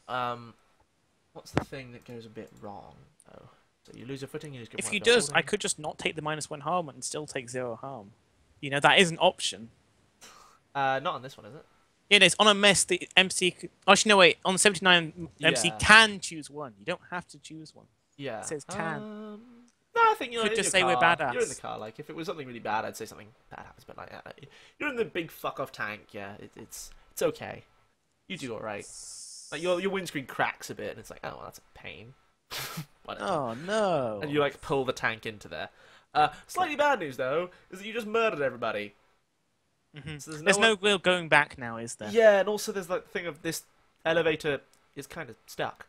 What's the thing that goes a bit wrong? Oh, so you lose your footing. You just get if he does, I could just not take the -1 harm and still take 0 harm. You know, that is an option. Not on this one, is it? It is. On a mess, the MC... Actually, no, wait. On 79, MC can choose 1. You don't have to choose 1. Yeah. It says can. No, I think you're Could in just your say we're car. badass. You're in the car. Like, if it was something really bad, I'd say something bad happens. But like, you're in the big fuck off tank. Yeah, it's okay. You do all right. Like your windscreen cracks a bit, and it's like, oh, well, that's a pain. Oh no! And you like pull the tank into there. Slightly bad news though is that you just murdered everybody. So there's no real going back now, is there? Yeah, and also there's that thing of this elevator is kind of stuck.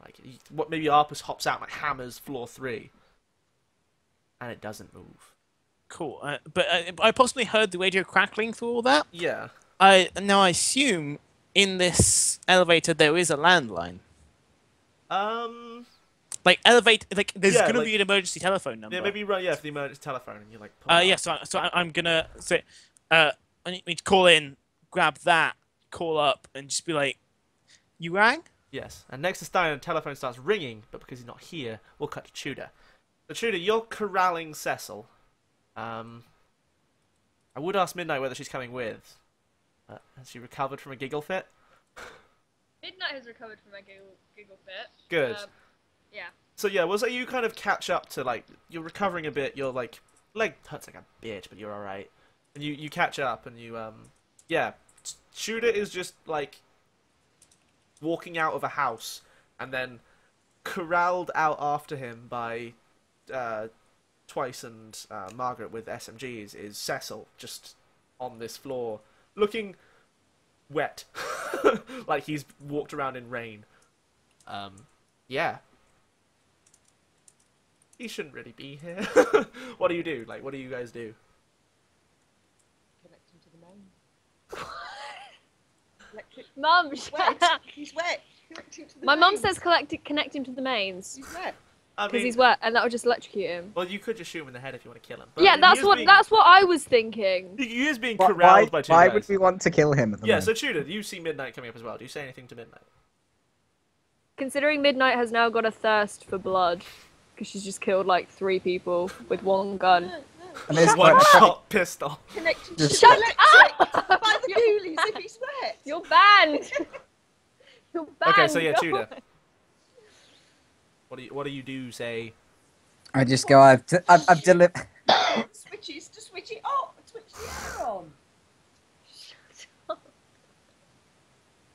Like, maybe Arpus hops out and like hammers floor 3, and it doesn't move. Cool. But I possibly heard the radio crackling through all that. Yeah. I assume in this elevator there is a landline. Like there's gonna be an emergency telephone number. Yeah, maybe for the emergency telephone, and you like. Yeah, so I'm gonna say, I need to call in, grab that, call up, and just be like, you rang? Yes, and next to Stein, the telephone starts ringing, but because he's not here, we'll cut to Tudor. So Tudor, you're corralling Cecil. I would ask Midnight whether she's coming with. Has she recovered from a giggle fit? Midnight has recovered from a giggle fit. Good. Yeah. So yeah, so you kind of catch up to like you're recovering a bit. Your like leg hurts like a bitch, but you're all right. And you catch up, and you yeah. Tudor is just like walking out of a house, and then corralled out after him by Twice and Margaret with SMGs is Cecil, just on this floor, looking wet, like he's walked around in rain. Yeah. He shouldn't really be here. What do you do? Like, what do you guys do? Connect him to the main. Electric. Mum, Wet. He's wet. Connect him to the my main. mum says connect him to the mains He's wet. I because mean, he's wet, and that would just electrocute him. well, you could just shoot him in the head if you want to kill him. But Yeah, that's being, what I was thinking. He is being Why, corralled by 2 why guys. would we want to kill him at the Yeah, moment? so Tudor, you see Midnight coming up as well. Do you say anything to Midnight? Considering Midnight has now got a thirst for blood, because she's just killed like 3 people with one gun. And this One point, shot pistol. Connected Just- to the electric by the ghoulies if he sweats. You're banned. You're banned. Okay, so yeah, Go Tudor. on. What do you do? Say. I just go. I've delivered. Switches to switch it off. Switch the air on.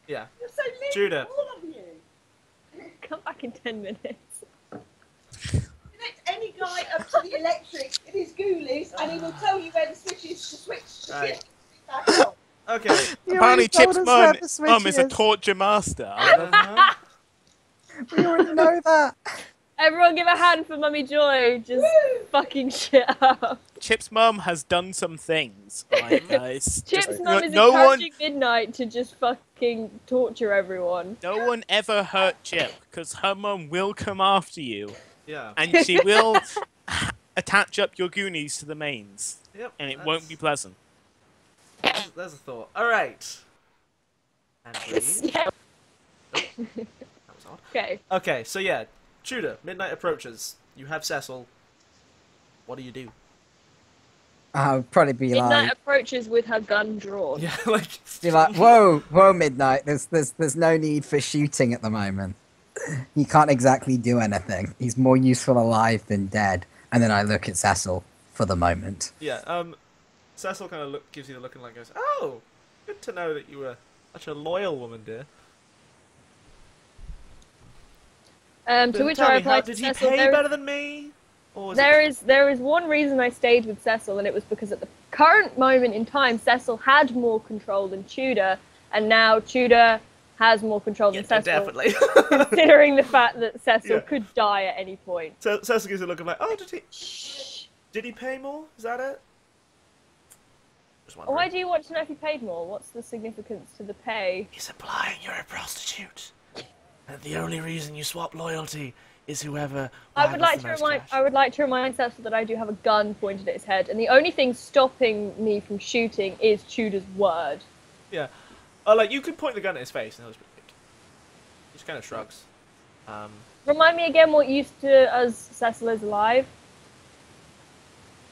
Yeah. You're so late, Judah. all of you. Come back in 10 minutes. Connect any guy up to the electric in his ghoulies and he will tell you where the switch is to switch the Right. shit back on. Okay. Apparently, told Chip's us where the mum switch is a is. torture master. Uh-huh. We already know that. Everyone give a hand for Mummy Joy. Just fucking shit up. Chip's mum has done some things, right, guys? Chip's Just- mum is no one, encouraging Midnight to just fucking torture everyone. no one ever hurt Chip because her mum will come after you, Yeah. and she will attach up your Goonies to the mains, Yep. and it won't be pleasant. There's a thought. All right. And breathe. Yeah. That was odd. Okay. Okay, so yeah, Tudor. Midnight approaches. You have Cecil. What do you do? I'll probably be Midnight like, approaches with her gun drawn. Yeah, like. whoa, Midnight. There's no need for shooting at the moment. He can't exactly do anything. He's more useful alive than dead. And then I look at Cecil for the moment. Yeah. Cecil kind of gives you the look and like goes, "Oh, good to know that you were such a loyal woman, dear." To Then which tell I me, replied to did he Cecil, pay better than me? Or was there is one reason I stayed with Cecil, and it was because at the current moment in time, Cecil had more control than Tudor, and now Tudor has more control than Yeah, Cecil. definitely. Considering the fact that Cecil Yeah. could die at any point. Cecil gives you a look of like, "Oh, did he pay more? Is that it?" Just wondering. Why do you want to know if he paid more? What's the significance to the pay? He's implying you're a prostitute, and the only reason you swap loyalty is whoever. I would like to remind Cecil that I do have a gun pointed at his head, and the only thing stopping me from shooting is Tudor's word. Yeah. Oh, like you could point the gun at his face, and that was pretty big. He just kind of shrugs. Remind me again what used to us Cecil is alive.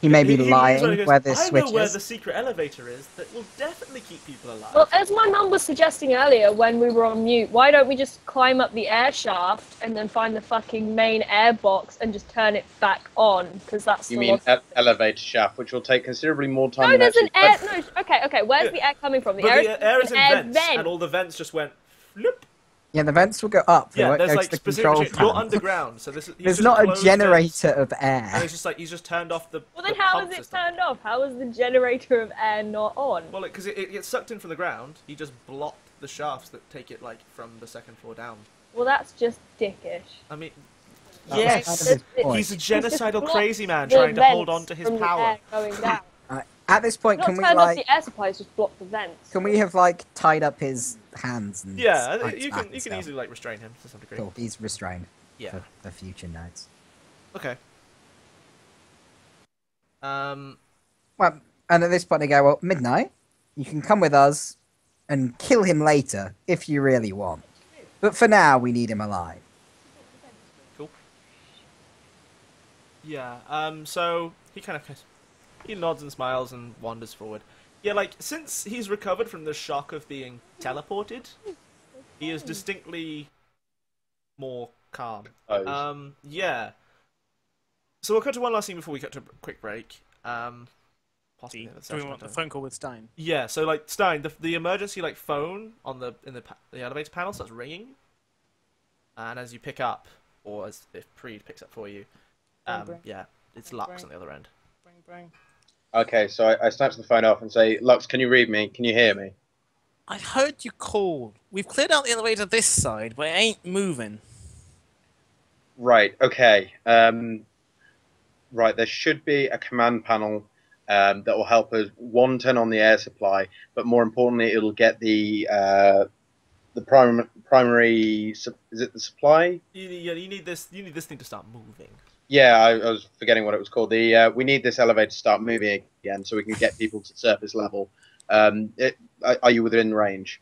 He may be He lying sort of goes, where this I switch know where is. the secret elevator is that will definitely keep people alive. Well, as my mum was suggesting earlier when we were on mute, why don't we just climb up the air shaft and then find the fucking main air box and just turn it back on? Because that's You the mean logic. elevator shaft, which will take considerably more time No, than there's an actually... air. No, okay. Where's Yeah. the air coming from? but the air is in an air vents, vent. and all the vents just went. Floop. Yeah, the vents will go up. They Yeah, won't there's go like to the specific. control You're panel. underground, so this is. There's not a generator of And air. it's just like he's just turned off the. Well, then the how pump is it system. turned off? How is the generator of air not on? Well, because it gets sucked in from the ground. He just blocked the shafts that take it like from the second floor down. Well, that's just dickish. I mean, That was yes, kind of his point. he's a It's just genocidal blocked crazy man the trying to hold vents on to his from the power. air going down. At this point, Not can we turned off like, the air supplies, just blocked the vents. can we have like tied up his hands and Yeah, spiked you back can and stuff? easily like restrain him to some degree. Cool, he's restrained Yeah. for future notes. Okay. Well, and at this point they go, well, Midnight, you can come with us and kill him later if you really want. But for now, we need him alive. Cool. Yeah. So he kind of he nods and smiles and wanders forward. Yeah, like since he's recovered from the shock of being teleported, he is distinctly more calm. Oh. Yeah. So we'll cut to one last scene before we cut to a quick break. Possibly the Do we session, want I the don't know. phone call with Stein? Yeah, so like Stein, the emergency like phone on the elevator panel starts ringing, and as you pick up, or as if Preed picks up for you, Bring. yeah, it's Bring, Lux bring. on the other end. Bring. Okay, so I snatch the phone off and say, Lux, can you read me? Can you hear me? I heard you called. We've cleared out the elevator this side, but it ain't moving. Right, okay. Right, there should be a command panel that will help us, one, turn on the air supply, but more importantly, it'll get the primary, is it the supply? You need this thing to start moving. Yeah, I was forgetting what it was called. We need this elevator to start moving again so we can get people to surface level. Are you within range?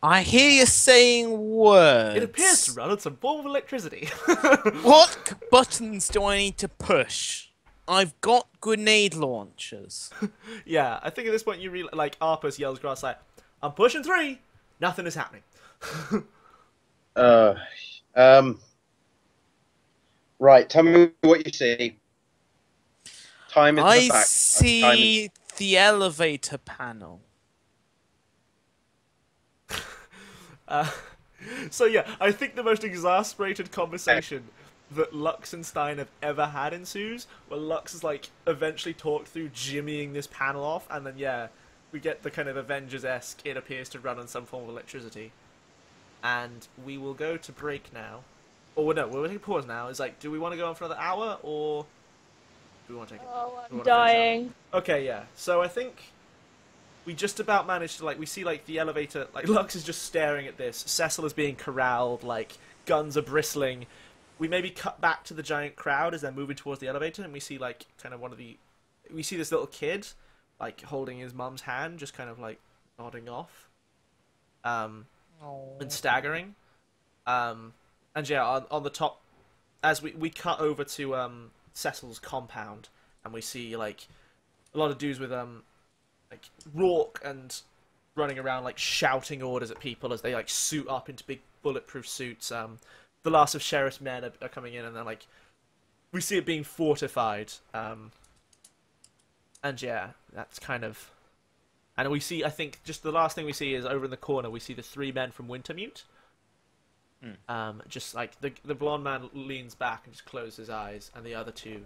I hear you saying words. It appears to run on some form of electricity. What buttons do I need to push? I've got grenade launchers. Yeah, I think at this point you like Arpus yells across like, "I'm pushing 3. Nothing is happening." Right, tell me what you see. Time is I the fact. see the elevator panel. So yeah, I think the most exasperated conversation that Lux and Stein have ever had ensues, where Lux is like eventually talked through jimmying this panel off, and then yeah, we get the kind of Avengers-esque, it appears to run on some form of electricity. And we will go to break now. Or no, we're taking pause now. It's like, do we want to go on for another hour, or do we want to take it? Oh, Do we I'm wanna finish up? dying. Okay, yeah. So I think we just about managed to, like, we see, like, the elevator, like, Lux is just staring at this. Cecil is being corralled, like, guns are bristling. We maybe cut back to the giant crowd as they're moving towards the elevator, and we see, like, kind of we see this little kid, like, holding his mum's hand, just kind of, like, nodding off. And staggering. And yeah, on the top, as we cut over to, Cecil's compound, and we see, like, a lot of dudes with, like Rourke and running around like shouting orders at people as they like suit up into big bulletproof suits. The last of Sheriff's men are coming in, and then like we see it being fortified. And yeah, that's kind of, and we see, I think just the last thing we see is over in the corner we see the 3 men from Wintermute. Just like the blonde man leans back and just closes his eyes, and the other 2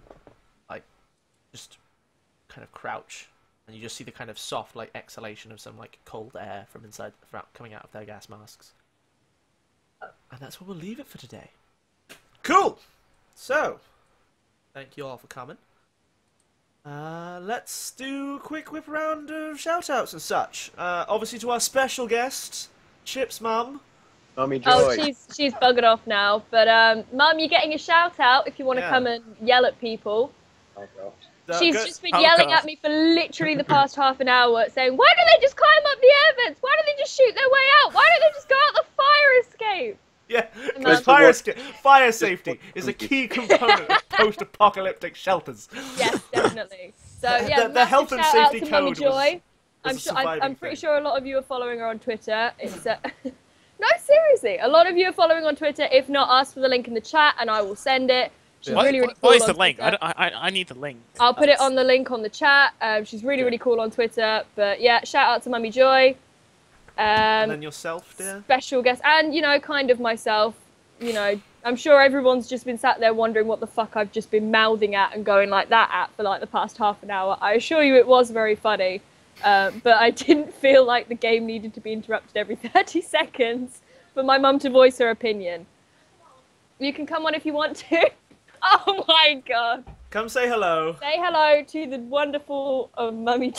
like just kind of crouch. And you just see the kind of soft, like, exhalation of some, like, cold air from inside, coming out of their gas masks. And that's where we'll leave it for today. Cool! So, thank you all for coming. Let's do a quick whip round of shout-outs and such. Obviously to our special guest, Chip's mum. Mummy Joy. Oh, she's buggered off now. But, Mum, you're getting a shout-out if you want to come and yell at people. Oh, God. She's just been yelling at me for literally the past half an hour, saying, "Why don't they just climb up the air vents? Why don't they just shoot their way out? Why don't they just go out the fire escape?" Yeah, because fire safety is a key component of post-apocalyptic shelters. Yes, definitely. So yeah, the health and shout out safety to Mummy code Joy. I'm pretty sure a lot of you are following her on Twitter. It's no, seriously, a lot of you are following on Twitter. If not, ask for the link in the chat, and I will send it. She's really cool. What is the on link? Twitter. I need the link. I'll put it on the link on the chat. She's really cool on Twitter. But yeah, shout out to Mummy Joy. And then yourself, dear. Special guest, and you know, kind of myself. You know, I'm sure everyone's just been sat there wondering what the fuck I've just been mouthing at and going like that at for like the past half an hour. I assure you, it was very funny. But I didn't feel like the game needed to be interrupted every 30 seconds for my mum to voice her opinion. You can come on if you want to. Oh my god. Come say hello. Say hello to the wonderful Mummy.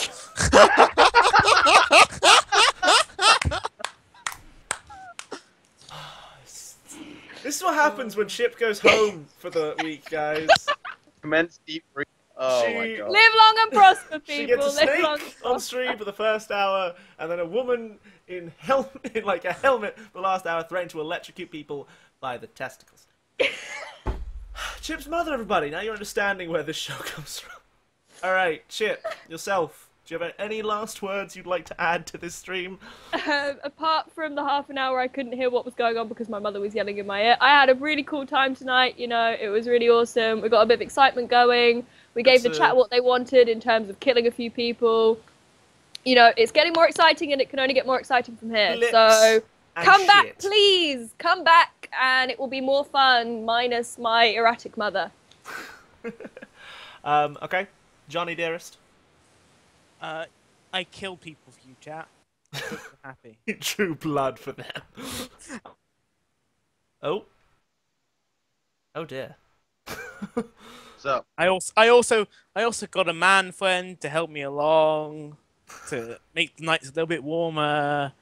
This is what happens when Chip goes home for the week, guys. Commence deep breathing. Oh my God. Live long and prosper, people. She gets a Live long snake and on prosper. stream for the first hour, and then a woman in like a helmet for the last hour threatening to electrocute people by the testicles. Chip's mother, everybody. Now you're understanding where this show comes from. All right, Chip, yourself. Do you have any last words you'd like to add to this stream? Apart from the half an hour I couldn't hear what was going on because my mother was yelling in my ear, I had a really cool time tonight. You know, it was really awesome. We got a bit of excitement going. We gave the chat what they wanted in terms of killing a few people. You know, it's getting more exciting, and it can only get more exciting from here. Flips so come back, shit. please. Come back, and it will be more fun, minus my erratic mother. Okay. Johnny, dearest. I kill people for you, chat. I'm happy. True blood for them. Oh. Oh dear. So, I also got a man friend to help me along, to make the nights a little bit warmer.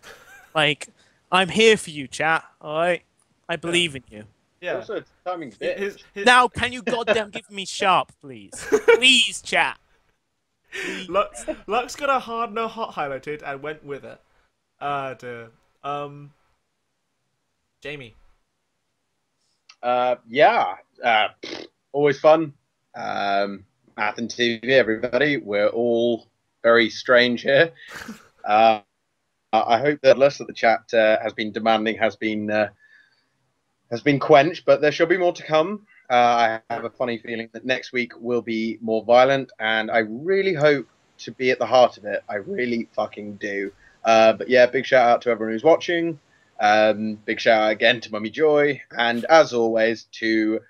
Like, I'm here for you, chat. All right, I believe in you. Yeah. also, it's timing bitch. Now, can you goddamn give me sharp, please? Please, chat. Lux got a hard no hot highlighted and went with it. Dear. Jamie. Yeah, always fun. Math and TV, everybody. We're all very strange here. I hope that less of the chat has been demanding, has been quenched, but there shall be more to come. I have a funny feeling that next week will be more violent, and I really hope to be at the heart of it. I really fucking do. But yeah, big shout out to everyone who's watching. Big shout out again to Mummy Joy, and as always to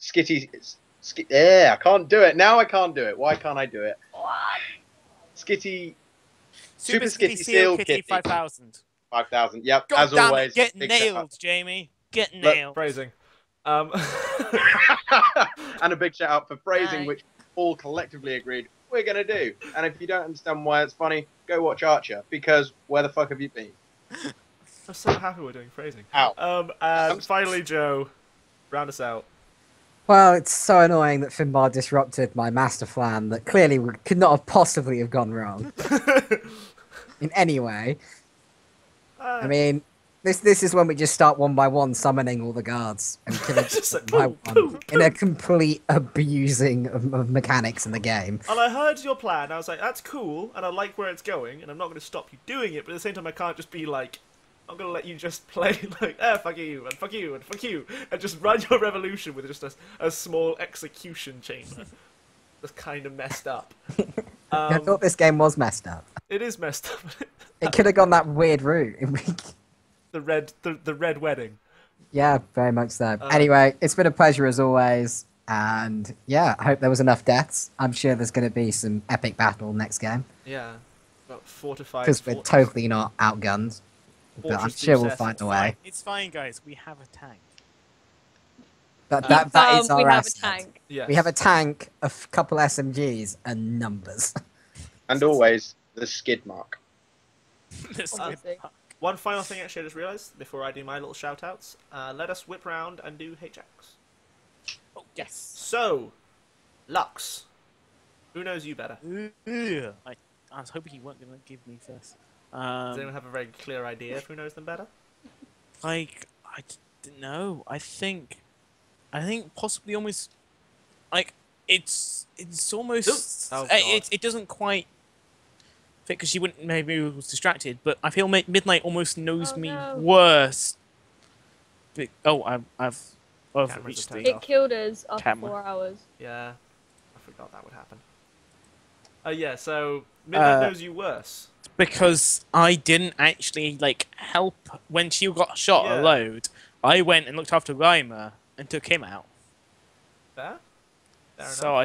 Skitty. Yeah, I can't do it now. I can't do it. Why can't I do it? Skitty. Super Skitty Seal Kitty 5000. 5,000. Yep. God as damn always, it, get big shout out. nailed, Jamie. Get nailed. Phrasing. And a big shout out for phrasing, Right. which all collectively agreed we're going to do. And if you don't understand why it's funny, go watch Archer, because where the fuck have you been? I'm so happy we're doing phrasing. Ow. And finally, Joe, round us out. Well, it's so annoying that Finbar disrupted my master plan that clearly could not have possibly have gone wrong in any way. I mean, this is when we just start one by one summoning all the guards and killing Just like, one by boom, one boom, in a complete abusing of mechanics in the game. And I heard your plan. I was like, that's cool, and I like where it's going, and I'm not going to stop you doing it. But at the same time, I can't just be like, I'm going to let you just play like, fuck you, and fuck you, and fuck you, and just run your revolution with just a small execution chamber. That's kind of messed up. I thought this game was messed up. It is messed up. It could have gone that weird route. the red wedding. Yeah, very much so. Anyway, it's been a pleasure as always. And yeah, I hope there was enough deaths. I'm sure there's going to be some epic battle next game. Yeah, about fortified. Because we're totally not outgunned. But I'm Fortress sure we'll success. find a way. It's fine, guys. We have a tank. But that is our we have a asset. tank. Yes. We have a tank, a couple SMGs, and numbers. And always the skid mark. This Obviously. One final thing actually I just realised before I do my little shout outs. Let us whip round and do HX. Oh, yes. So, Lux. Who knows you better? I was hoping you weren't going to give me first. Does anyone have a very clear idea of who knows them better? Like, I don't know. I think possibly almost, like, it's almost, Oh, God. it doesn't quite fit because she wouldn't, maybe was distracted, but I feel Midnight almost knows Oh, me no. worse. I've Cameras reached are the... turned It killed us after Camera. 4 hours. Yeah, I forgot that would happen. Yeah, so Midnight knows you worse. Because I didn't actually, like, help when she got shot Yeah. a load. I went and looked after Reimer and took him out. Fair? Fair So enough.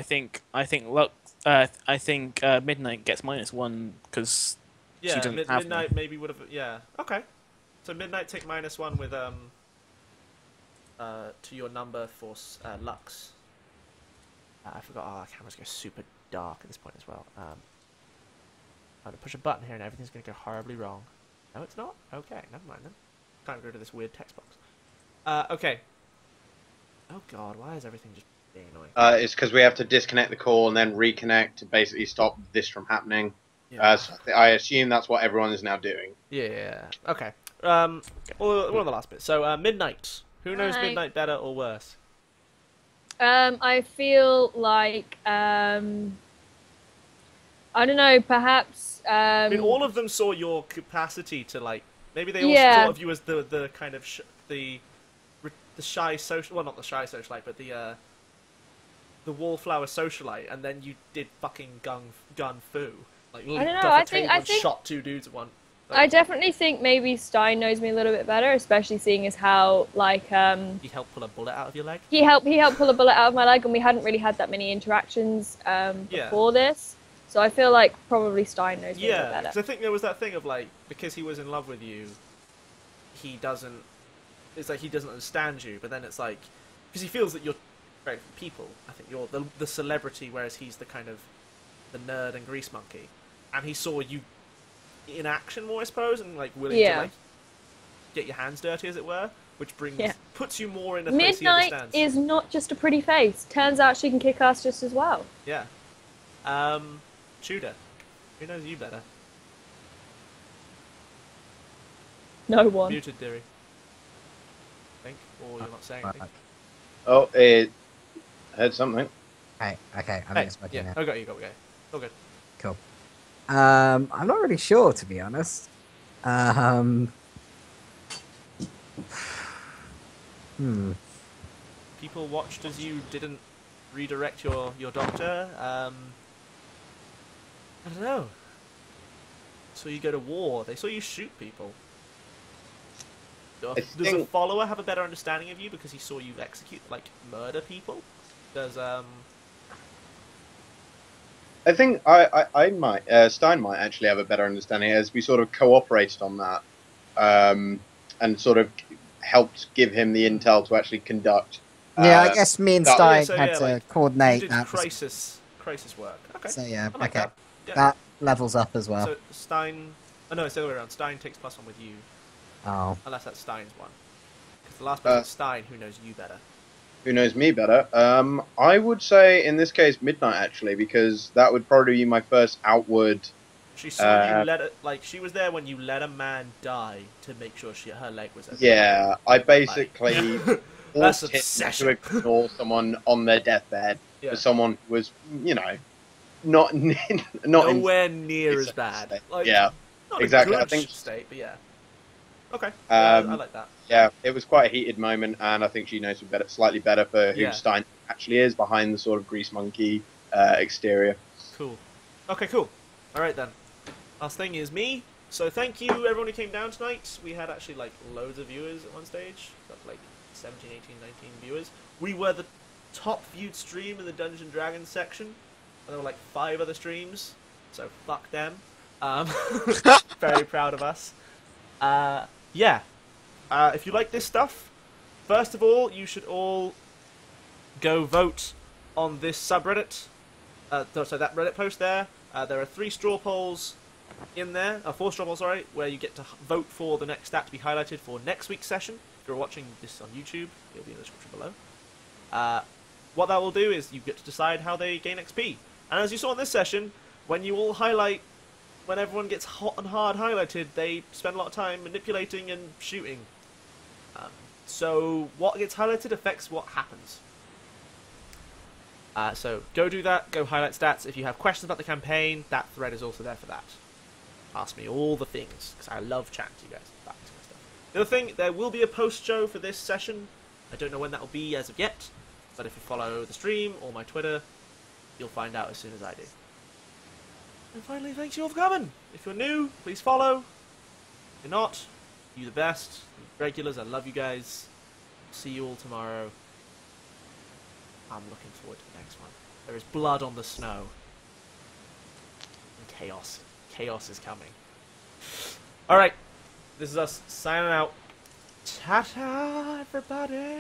I think Midnight gets -1 because Yeah, she doesn't have Midnight me. maybe would have. Yeah, okay. So Midnight take -1 with to your number for Lux. I forgot. Oh, the cameras go super dark at this point as well. I'm gonna push a button here and everything's gonna go horribly wrong. No, it's not. Okay, never mind then. Can't go to this weird text box. Okay. Oh God, why is everything just being annoying? It's because we have to disconnect the call and then reconnect to basically stop this from happening. Yeah. So I assume that's what everyone is now doing. Yeah. Okay. Well, one of the last bits. So Midnight. Who knows Hi. Midnight better or worse? I feel like I don't know, perhaps I mean, all of them saw your capacity to like. Maybe they all Yeah. thought of you as the kind of the shy social. Well, not the shy socialite, but the wallflower socialite, and then you did fucking gun fu. Like, I don't know, leaped off a I think- table I and think- shot 2 dudes at once. I definitely think maybe Stein knows me a little bit better, especially seeing as how like He helped pull a bullet out of your leg. he helped pull a bullet out of my leg, and we hadn't really had that many interactions Yeah. before this. So I feel like probably Stein knows me a Yeah, bit better. because I think there was that thing of like, because he was in love with you, he doesn't. It's like he doesn't understand you, but then it's like, because he feels that you're great for people. I think you're the celebrity, whereas he's the kind of the nerd and grease monkey, and he saw you in action more, I suppose, and like willing to Yeah. like get your hands dirty, as it were, which Yeah. puts you more in a place he Midnight understands. is not just a pretty face. Turns out she can kick ass just as well. Yeah. Tudor, who knows you better? No one. Muted, dearie. I think, or you're not saying anything. Oh, it heard something. Okay, I think Hey, it's working yeah, now. I got you, all good. Cool. I'm not really sure, to be honest. Hmm. People watched as you didn't redirect your doctor. I don't know. So you go to war. They saw you shoot people. Does a follower have a better understanding of you because he saw you execute, like, murder people? Does I think I might Stein might actually have a better understanding as we sort of cooperated on that, and sort of helped give him the intel to actually conduct. Yeah, I guess me and that- Stein so, had yeah, to like, coordinate you did that. crisis work. Okay. So yeah, I like okay. that. Yeah. That levels up as well. So Stein. Oh no, it's the other way around. Stein takes +1 with you, Oh. unless that's Stein's one. Because the last person is Stein, who knows you better. Who knows me better? I would say in this case Midnight actually, because that would probably be my first outward. She saw you let it, like, she was there when you let a man die to make sure her leg was okay. Yeah, I basically That's forced him obsession. to ignore someone on their deathbed Yeah. for someone who was, you know, not Nowhere near as bad. state. Like, Yeah, not exactly. A I good think state, but yeah. Okay. Yeah, I like that. yeah, it was quite a heated moment, and I think she knows me better, slightly better for who Yeah. Stein actually is behind the sort of grease monkey exterior. Cool. Okay, cool. All right then. Last thing is me. So thank you everyone who came down tonight. We had actually like loads of viewers at one stage. Like 17, 18, 19 viewers. We were the top viewed stream in the Dungeons & Dragons section. And there were like 5 other streams. So fuck them. Very proud of us. Yeah. If you like this stuff, first of all, you should all go vote on this subreddit. So that Reddit post there. There are 3 straw polls in there, 4 straw polls, sorry, where you get to vote for the next stat to be highlighted for next week's session. If you're watching this on YouTube, it'll be in the description below. What that will do is you get to decide how they gain XP. And as you saw in this session, when you all highlight, when everyone gets hot and hard highlighted, they spend a lot of time manipulating and shooting. So what gets highlighted affects what happens. So go do that, go highlight stats. If you have questions about the campaign, that thread is also there for that. Ask me all the things, because I love chatting to you guys about this kind of stuff. The other thing, there will be a post-show for this session. I don't know when that will be as of yet, but if you follow the stream or my Twitter, you'll find out as soon as I do. And finally, thanks you all for coming. If you're new, please follow. If you're not, you the best. Regulars, I love you guys. See you all tomorrow. I'm looking forward to the next one. There is blood on the snow. And chaos. Chaos is coming. Alright. This is us signing out. Ta-ta, everybody.